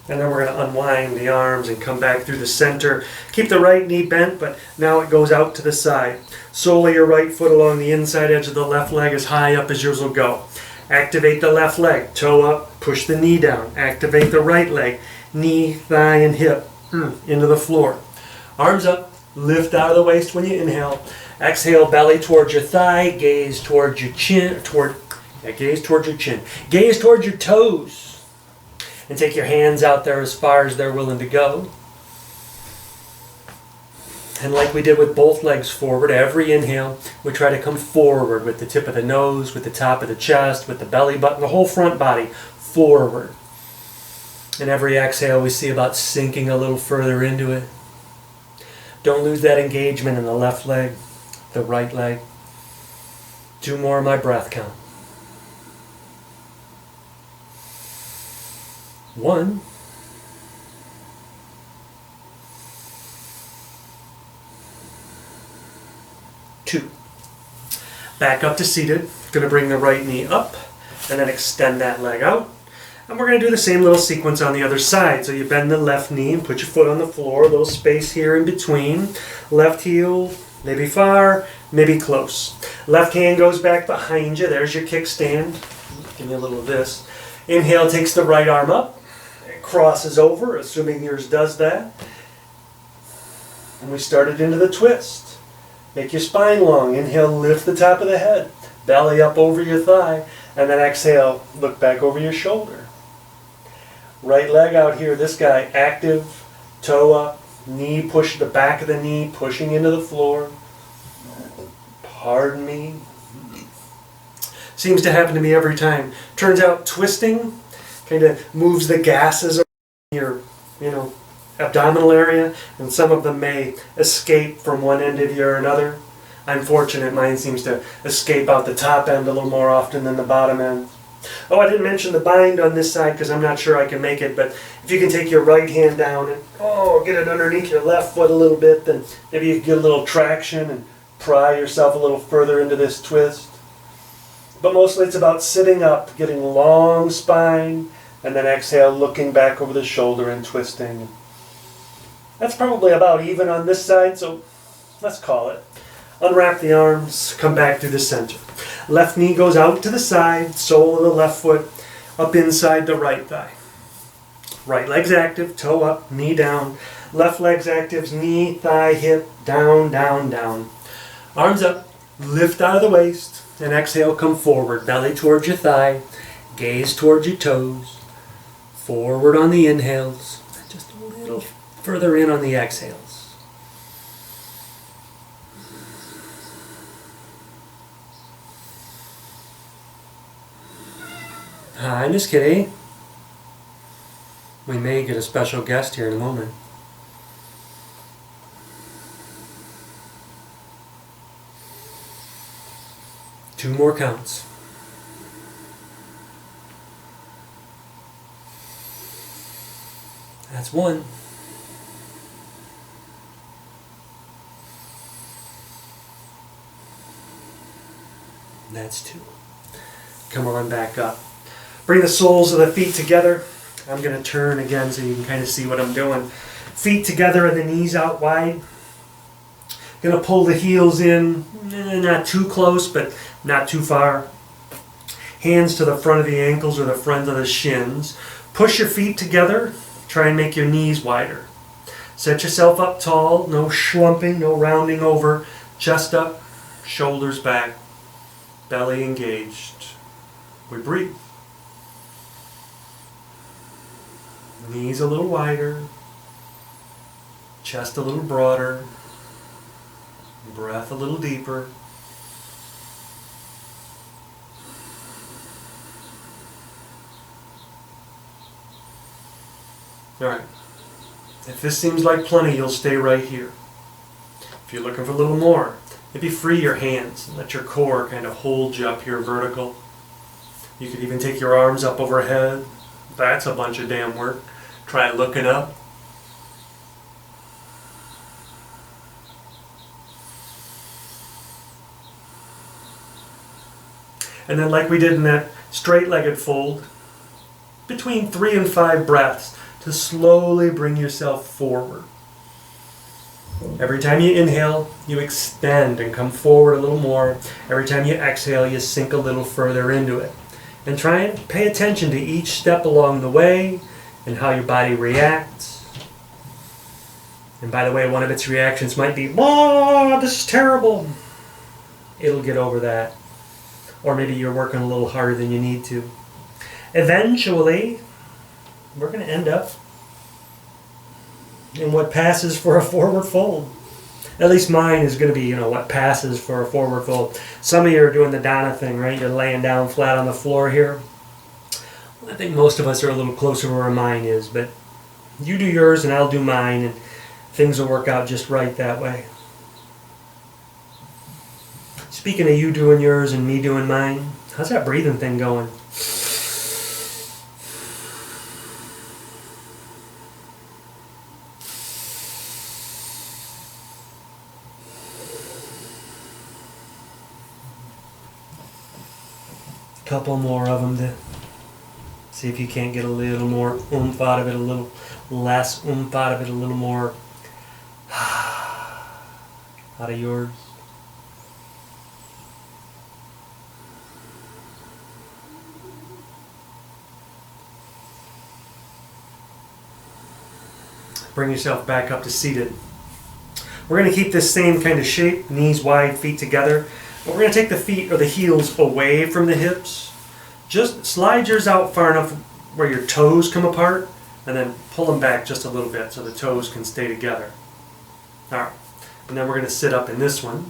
And then we're going to unwind the arms and come back through the center. Keep the right knee bent, but now it goes out to the side. Sole of your right foot along the inside edge of the left leg as high up as yours will go. Activate the left leg. Toe up, push the knee down. Activate the right leg. Knee, thigh, and hip into the floor. Arms up, lift out of the waist when you inhale. Exhale, belly towards your thigh, gaze towards your chin, gaze towards your chin. Gaze towards your toes. And take your hands out there as far as they're willing to go. And like we did with both legs forward, every inhale, we try to come forward with the tip of the nose, with the top of the chest, with the belly button, the whole front body forward. And every exhale, we see about sinking a little further into it. Don't lose that engagement in the left leg, the right leg. 2 more of my breath count. 1. 2. Back up to seated. Going to bring the right knee up and then extend that leg out. And we're going to do the same little sequence on the other side. So you bend the left knee and put your foot on the floor, a little space here in between. Left heel, maybe far, maybe close. Left hand goes back behind you. There's your kickstand. Give me a little of this. Inhale takes the right arm up. It crosses over, assuming yours does that. And we started into the twist. Make your spine long. Inhale, lift the top of the head. Belly up over your thigh. And then exhale, look back over your shoulder. Right leg out here, this guy active, toe up, knee push the back of the knee, pushing into the floor. Pardon me. Seems to happen to me every time. Turns out twisting kind of moves the gases around your, abdominal area, and some of them may escape from one end of you or another. I'm fortunate mine seems to escape out the top end a little more often than the bottom end. Oh, I didn't mention the bind on this side because I'm not sure I can make it, but if you can take your right hand down and get it underneath your left foot a little bit, then maybe you can get a little traction and pry yourself a little further into this twist. But mostly it's about sitting up, getting long spine, and then exhale, looking back over the shoulder and twisting. That's probably about even on this side, so let's call it. Unwrap the arms, come back through the center. Left knee goes out to the side, sole of the left foot up inside the right thigh. Right leg's active, toe up, knee down. Left leg's active, knee, thigh, hip, down, down, down. Arms up, lift out of the waist, and exhale, come forward. Belly towards your thigh, gaze towards your toes. Forward on the inhales, just a little further in on the exhales. Hi, Miss Kitty. We may get a special guest here in a moment. Two more counts. That's one. That's two. Come on back up. Bring the soles of the feet together. I'm going to turn again so you can kind of see what I'm doing. Feet together and the knees out wide. Going to pull the heels in, not too close, but not too far. Hands to the front of the ankles or the front of the shins. Push your feet together. Try and make your knees wider. Set yourself up tall. No schlumping, no rounding over. Chest up, shoulders back, belly engaged. We breathe. Knees a little wider, chest a little broader, breath a little deeper. All right. If this seems like plenty, you'll stay right here. If you're looking for a little more, maybe free your hands and let your core kind of hold you up here vertical. You could even take your arms up overhead. That's a bunch of damn work. Try looking up. And then like we did in that straight-legged fold, between 3 and 5 breaths to slowly bring yourself forward. Every time you inhale, you extend and come forward a little more. Every time you exhale, you sink a little further into it. And try and pay attention to each step along the way and how your body reacts. And by the way, one of its reactions might be, "Oh, this is terrible." It'll get over that. Or maybe you're working a little harder than you need to. Eventually, we're going to end up in what passes for a forward fold. At least mine is going to be, what passes for a forward fold. Some of you are doing the Donna thing, right? You're laying down flat on the floor here. I think most of us are a little closer to where mine is, but you do yours and I'll do mine, and things will work out just right that way. Speaking of you doing yours and me doing mine, how's that breathing thing going? couple more of them to see if you can't get a little more oomph out of it, a little less oomph out of it, a little more out of yours. Bring yourself back up to seated. We're going to keep this same kind of shape, knees wide, feet together. But we're going to take the feet or the heels away from the hips. Just slide yours out far enough where your toes come apart, and then pull them back just a little bit so the toes can stay together. All right. And then we're going to sit up in this one.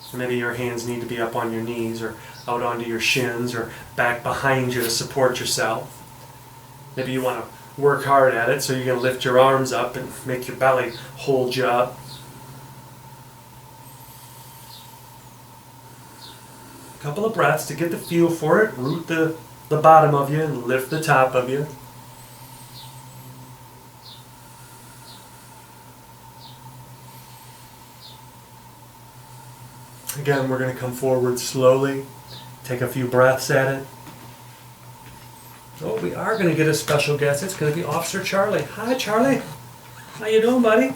So maybe your hands need to be up on your knees or out onto your shins or back behind you to support yourself. Maybe you want to work hard at it, so you're going to lift your arms up and make your belly hold you up. A couple of breaths to get the feel for it. Root the bottom of you and lift the top of you. Again, we're going to come forward slowly. Take a few breaths at it. Oh, we are going to get a special guest. It's going to be Officer Charlie. Hi, Charlie. How you doing, buddy?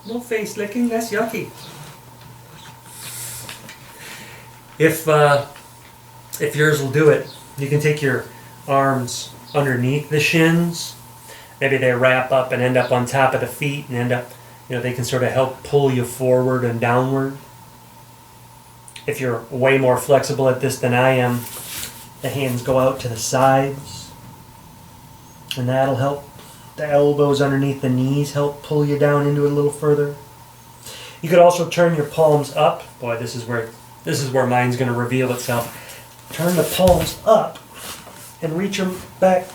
No face licking. That's yucky. If yours will do it, you can take your arms underneath the shins. Maybe they wrap up and end up on top of the feet and end up, they can sort of help pull you forward and downward. If you're way more flexible at this than I am, the hands go out to the sides, and that'll help the elbows underneath the knees help pull you down into it a little further. You could also turn your palms up. Boy, this is where mine's going to reveal itself. Turn the palms up and reach them back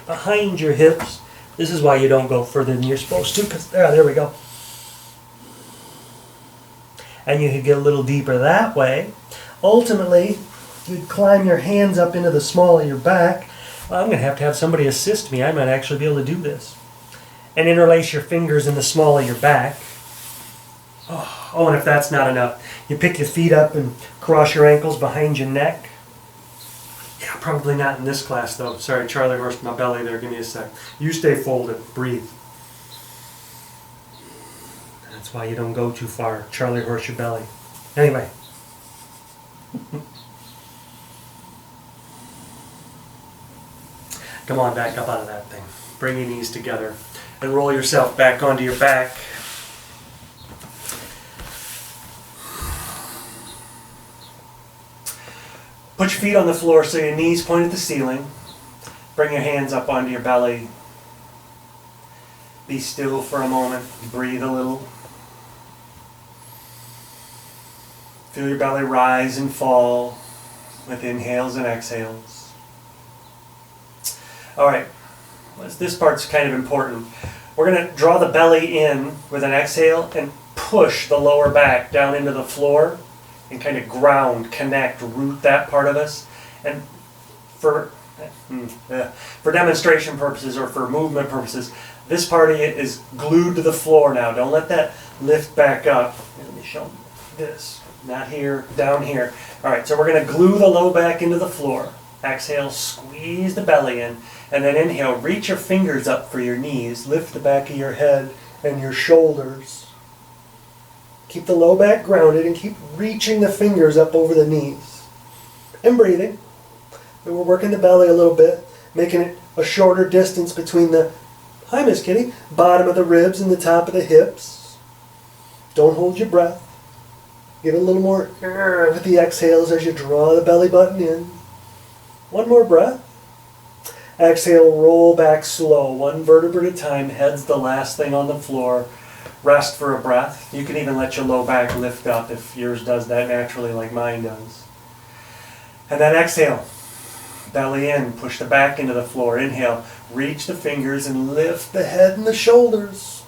behind your hips. This is why you don't go further than you're supposed to, because there we go. And you could get a little deeper that way. Ultimately, you'd climb your hands up into the small of your back. Well, I'm going to have somebody assist me. I might actually be able to do this. And interlace your fingers in the small of your back. Oh, and if that's not enough, you pick your feet up and cross your ankles behind your neck. Yeah, probably not in this class, though. Sorry, Charlie horsed my belly there. Give me a sec. You stay folded. Breathe. That's why you don't go too far. Charlie horse your belly. Anyway. Come on, back up out of that thing. Bring your knees together and roll yourself back onto your back. Put your feet on the floor so your knees point at the ceiling. Bring your hands up onto your belly. Be still for a moment. Breathe a little. Feel your belly rise and fall with inhales and exhales. All right, this part's kind of important. We're going to draw the belly in with an exhale and push the lower back down into the floor and kind of ground, connect, root that part of us. And for demonstration purposes or for movement purposes, this part of it is glued to the floor now. Don't let that lift back up. Let me show this. Not here, down here. All right, so we're going to glue the low back into the floor. Exhale, squeeze the belly in, and then inhale, reach your fingers up for your knees, lift the back of your head and your shoulders. Keep the low back grounded and keep reaching the fingers up over the knees. And breathing. And we're working the belly a little bit, making it a shorter distance between the, hi Miss Kitty, bottom of the ribs and the top of the hips. Don't hold your breath. Give it a little more with the exhales as you draw the belly button in. One more breath. Exhale, roll back slow, one vertebra at a time. Head's the last thing on the floor. Rest for a breath. You can even let your low back lift up if yours does that naturally like mine does. And then exhale. Belly in, push the back into the floor. Inhale, reach the fingers and lift the head and the shoulders.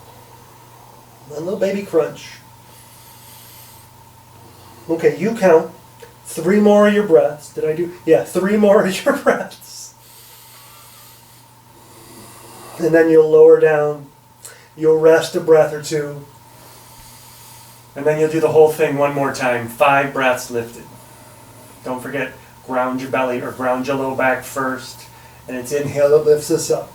A little baby crunch. Okay, you count. 3 more of your breaths. Did I do? Yeah, 3 more of your breaths. And then you'll lower down. You'll rest a breath or 2. And then you'll do the whole thing one more time. 5 breaths lifted. Don't forget, ground your belly or ground your low back first. And it's inhale that lifts us up.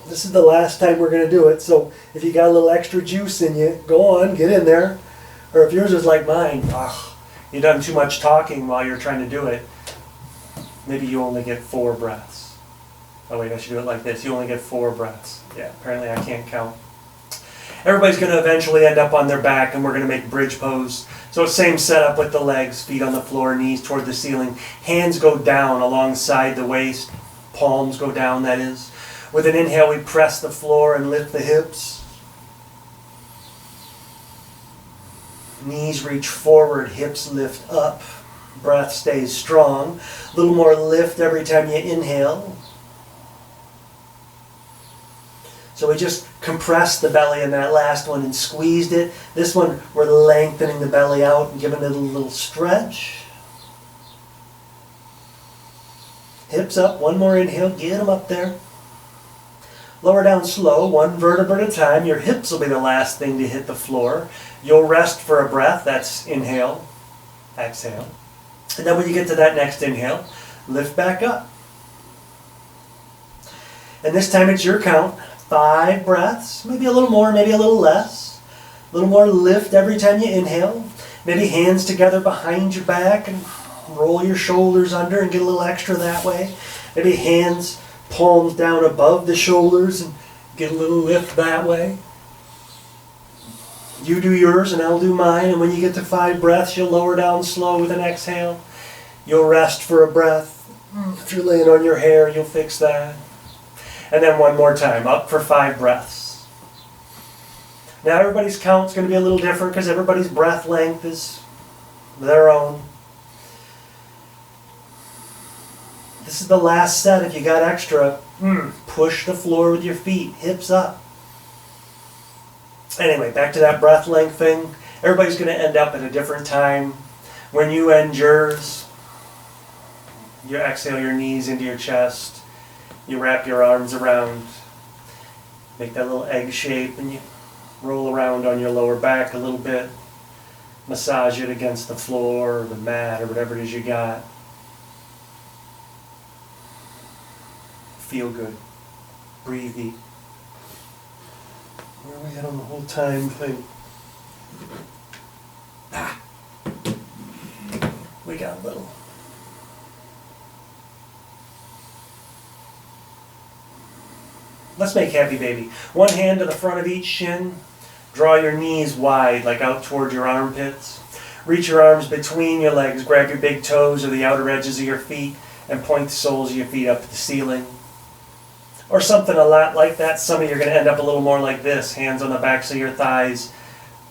This is the last time we're going to do it, so if you got a little extra juice in you, go on, get in there. Or if yours is like mine, you've done too much talking while you're trying to do it, maybe you only get 4 breaths. Oh wait, I should do it like this. You only get 4 breaths. Yeah, apparently I can't count. Everybody's going to eventually end up on their back, and we're going to make bridge pose. So same setup with the legs, feet on the floor, knees toward the ceiling. Hands go down alongside the waist. Palms go down, that is. With an inhale, we press the floor and lift the hips. Knees reach forward, hips lift up. Breath stays strong. A little more lift every time you inhale. So we just compressed the belly in that last one and squeezed it. This one, we're lengthening the belly out and giving it a little stretch. Hips up, one more inhale, get them up there. Lower down slow, 1 vertebra at a time. Your hips will be the last thing to hit the floor. You'll rest for a breath. That's inhale, exhale. And then when you get to that next inhale, lift back up. And this time it's your count. 5 breaths, maybe a little more, maybe a little less. A little more lift every time you inhale. Maybe hands together behind your back and roll your shoulders under and get a little extra that way. Maybe hands, palms down above the shoulders and get a little lift that way. You do yours and I'll do mine, and when you get to 5 breaths, you'll lower down slow with an exhale. You'll rest for a breath. If you're laying on your hair, you'll fix that. And then one more time, up for 5 breaths. Now everybody's count's going to be a little different because everybody's breath length is their own. This is the last set. If you got extra, push the floor with your feet, hips up. Anyway, back to that breath length thing. Everybody's going to end up at a different time. When you end yours, you exhale your knees into your chest. You wrap your arms around, make that little egg shape, and you roll around on your lower back a little bit. Massage it against the floor or the mat or whatever it is you got. Feel good. Breathe deep. Where are we at on the whole time thing? We got a little. Let's make happy baby. One hand to the front of each shin. Draw your knees wide, like out toward your armpits. Reach your arms between your legs. Grab your big toes or the outer edges of your feet and point the soles of your feet up to the ceiling. Or something a lot like that. Some of you are going to end up a little more like this. Hands on the backs of your thighs.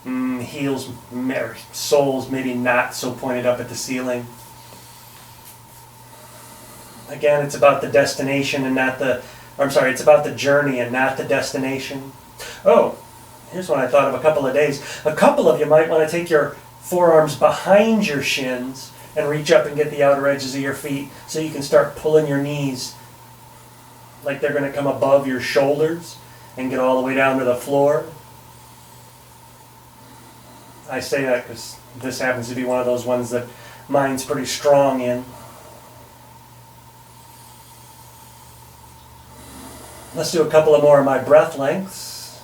Heels, soles maybe not so pointed up at the ceiling. Again, it's about the destination and not the... it's about the journey and not the destination. Oh, here's one I thought of a couple of days. A couple of you might want to take your forearms behind your shins and reach up and get the outer edges of your feet so you can start pulling your knees like they're going to come above your shoulders and get all the way down to the floor. I say that because this happens to be one of those ones that mine's pretty strong in. Let's do a couple of more of my breath lengths.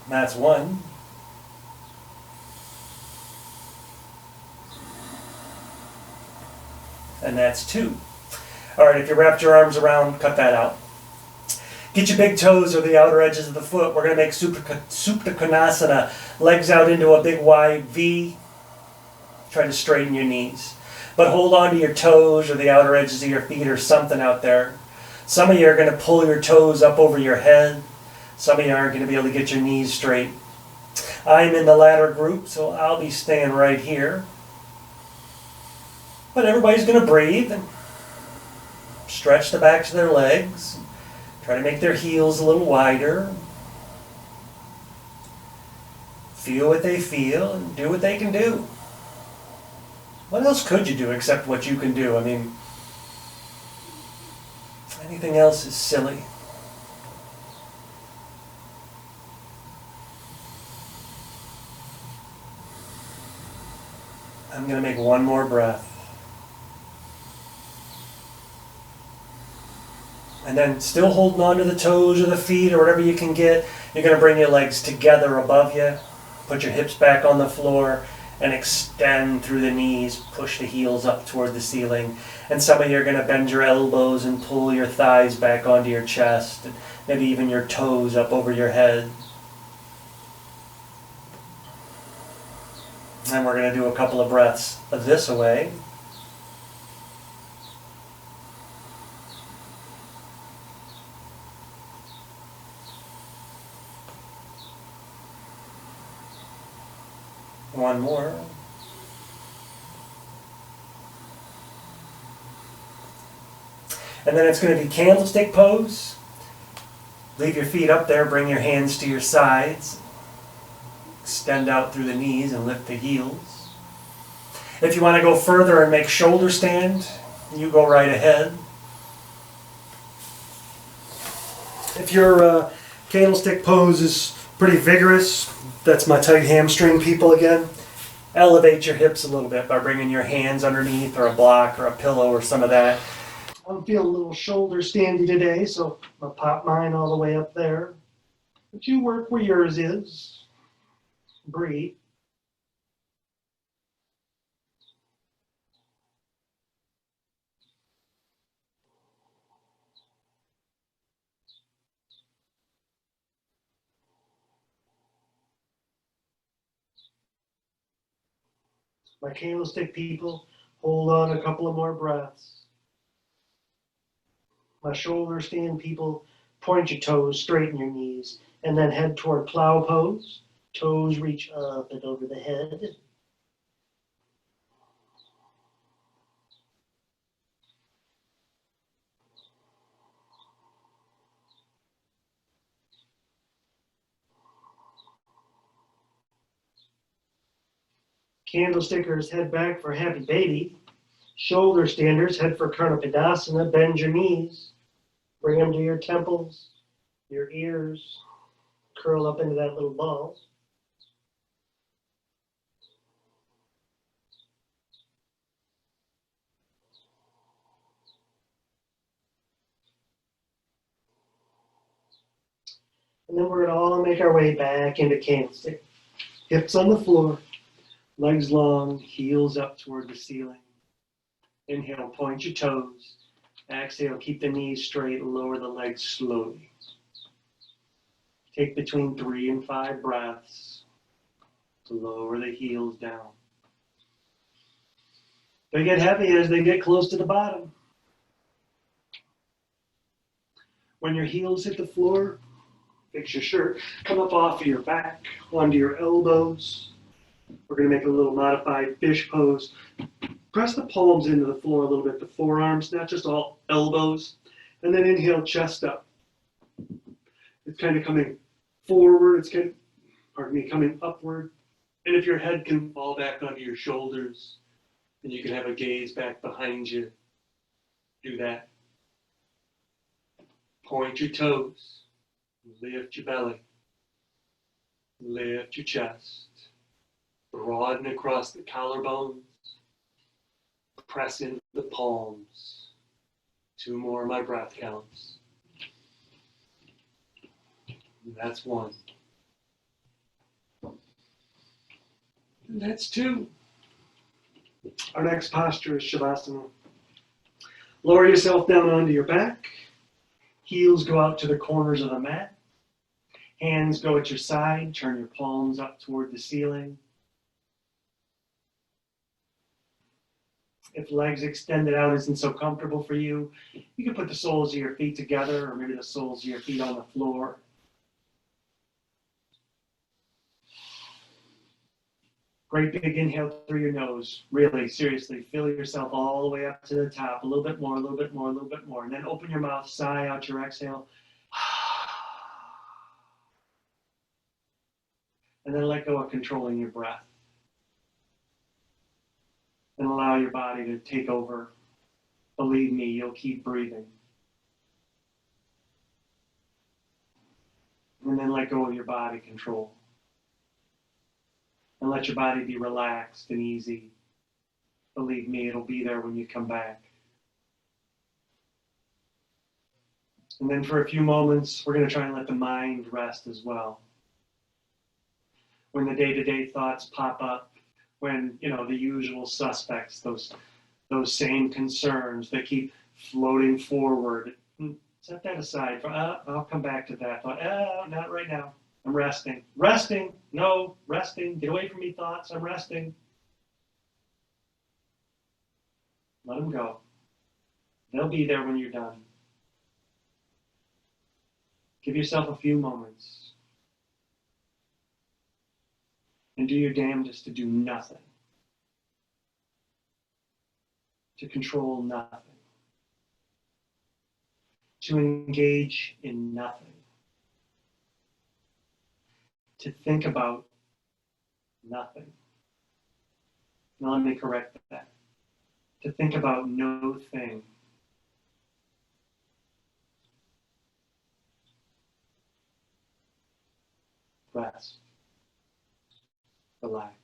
That's 1. And that's 2. All right, if you wrapped your arms around, cut that out. Get your big toes or the outer edges of the foot. We're going to make Supta Konasana. Legs out into a big wide V. Try to straighten your knees. But hold on to your toes or the outer edges of your feet or something out there. Some of you are going to pull your toes up over your head. Some of you aren't going to be able to get your knees straight. I'm in the latter group, so I'll be staying right here. But everybody's going to breathe and stretch the backs of their legs. Try to make their heels a little wider. Feel what they feel and do what they can do. What else could you do except what you can do? I mean, anything else is silly. I'm going to make one more breath. And then still holding on to the toes or the feet or whatever you can get, you're going to bring your legs together above you. Put your hips back on the floor and extend through the knees. Push the heels up toward the ceiling. And some of you are going to bend your elbows and pull your thighs back onto your chest. And maybe even your toes up over your head. And we're going to do a couple of breaths of this away. One more. And then it's going to be candlestick pose. Leave your feet up there, bring your hands to your sides. Extend out through the knees and lift the heels. If you want to go further and make shoulder stand, you go right ahead. If your candlestick pose is pretty vigorous, that's my tight hamstring people again, elevate your hips a little bit by bringing your hands underneath or a block or a pillow or some of that. I'm feeling a little shoulder standy today, so I'll pop mine all the way up there. But you work where yours is. Breathe. My candlestick people, hold on a couple of more breaths. My shoulder stand people, point your toes, straighten your knees, and then head toward plow pose. Toes reach up and over the head. Candlestickers, head back for happy baby. Shoulder standers, head for Karnapadasana, bend your knees. Bring them to your temples, your ears. Curl up into that little ball. And then we're going to all make our way back into candlestick. Hips on the floor, legs long, heels up toward the ceiling. Inhale, point your toes. Exhale, keep the knees straight and lower the legs slowly. Take between 3 and 5 breaths to lower the heels down. They get heavy as they get close to the bottom. When your heels hit the floor, fix your shirt, come up off of your back, onto your elbows. We're going to make a little modified fish pose. Press the palms into the floor a little bit, the forearms, not just all elbows. And then inhale, chest up. It's kind of coming forward, it's kind of, coming upward. And if your head can fall back onto your shoulders, and you can have a gaze back behind you, do that. Point your toes, lift your belly, lift your chest, broaden across the collarbones, press into the palms. 2 more of my breath counts. That's 1. And that's 2. Our next posture is Shavasana. Lower yourself down onto your back. Heels go out to the corners of the mat. Hands go at your side. Turn your palms up toward the ceiling. If legs extended out isn't so comfortable for you, you can put the soles of your feet together, or maybe the soles of your feet on the floor. Great big inhale through your nose. Really, seriously, fill yourself all the way up to the top. A little bit more, a little bit more, a little bit more. And then open your mouth, sigh out your exhale. And then let go of controlling your breath. And allow your body to take over. Believe me, you'll keep breathing. And then let go of your body control. And let your body be relaxed and easy Believe me, it'll be there when you come back. And then for a few moments, we're going to try and let the mind rest as well. When the day-to-day thoughts pop up, when, the usual suspects, those same concerns that keep floating forward, set that aside. I'll come back to that thought. Not right now. I'm resting. Resting. No, resting. Get away from me, thoughts. I'm resting. Let them go. They'll be there when you're done. Give yourself a few moments. And do your damnedest to do nothing. To control nothing. To engage in nothing. To think about nothing. Now let me correct that. To think about no thing. Rest. Relax.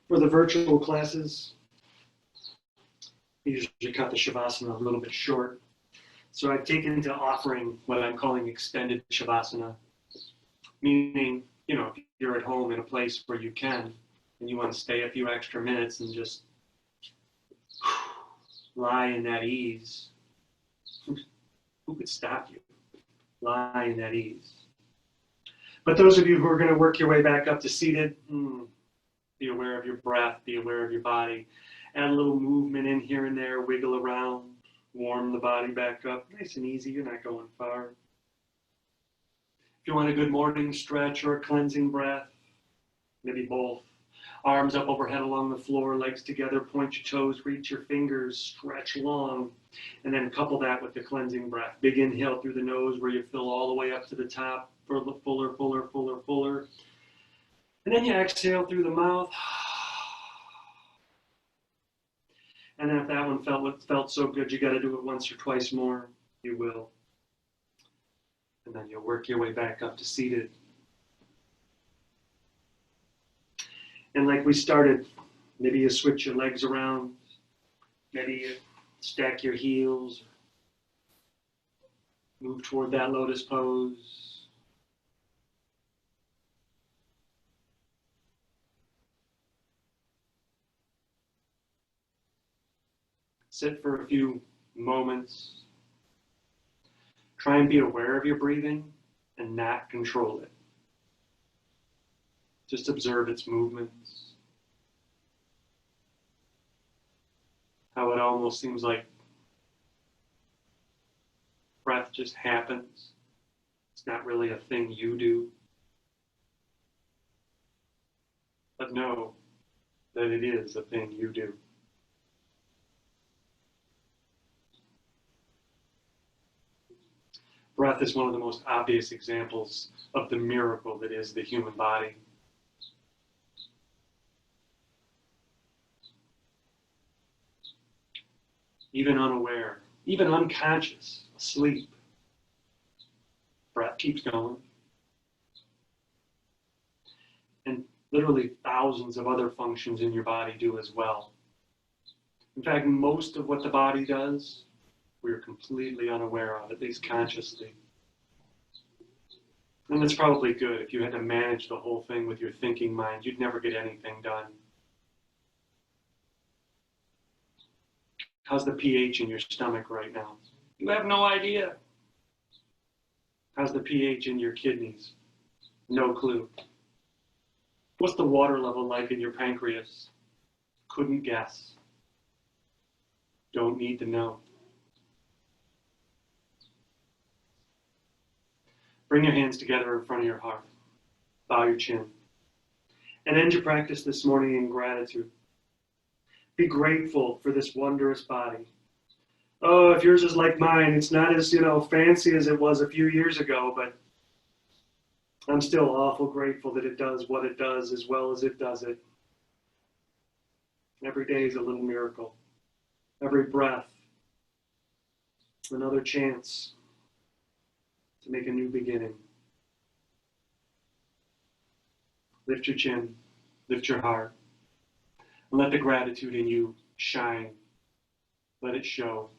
For the virtual classes, I usually cut the Shavasana a little bit short. So I've taken to offering what I'm calling extended Shavasana, meaning, if you're at home in a place where you can, and you want to stay a few extra minutes and just lie in that ease, who could stop you? Lie in that ease. But those of you who are going to work your way back up to seated, be aware of your breath, be aware of your body. Add a little movement in here and there, wiggle around, warm the body back up. Nice and easy, you're not going far. If you want a good morning stretch or a cleansing breath, maybe both. Arms up overhead along the floor, legs together, point your toes, reach your fingers, stretch long, and then couple that with the cleansing breath. Big inhale through the nose where you fill all the way up to the top, fuller, fuller, fuller, fuller. And then you exhale through the mouth. And then if that one felt so good, you got to do it once or twice more, you will. And then you'll work your way back up to seated. And like we started, maybe you switch your legs around, maybe you stack your heels, move toward that lotus pose. Sit for a few moments. Try and be aware of your breathing and not control it. Just observe its movements. How it almost seems like breath just happens. It's not really a thing you do. but know that it is a thing you do. Breath is one of the most obvious examples of the miracle that is the human body. Even unaware, even unconscious, asleep, breath keeps going. And literally thousands of other functions in your body do as well. In fact, most of what the body does, we're completely unaware of, at least consciously. And it's probably good. If you had to manage the whole thing with your thinking mind, you'd never get anything done. How's the pH in your stomach right now? You have no idea. How's the pH in your kidneys? No clue. What's the water level like in your pancreas? Couldn't guess. Don't need to know. Bring your hands together in front of your heart. Bow your chin. And end your practice this morning in gratitude. Be grateful for this wondrous body. Oh, if yours is like mine, it's not as, fancy as it was a few years ago, but I'm still awful grateful that it does what it does as well as it does it. Every day is a little miracle. Every breath, another chance to make a new beginning. Lift your chin, lift your heart, and let the gratitude in you shine. Let it show.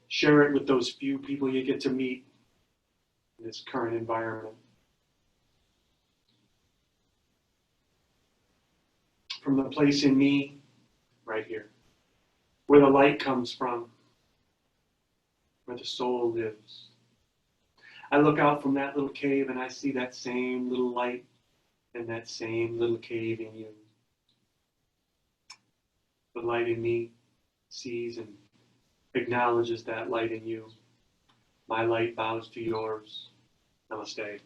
Share it with those few people you get to meet in this current environment. From the place in me, right here, where the light comes from, where the soul lives. I look out from that little cave and I see that same little light and that same little cave in you. The light in me sees and acknowledges that light in you. My light bows to yours. Namaste.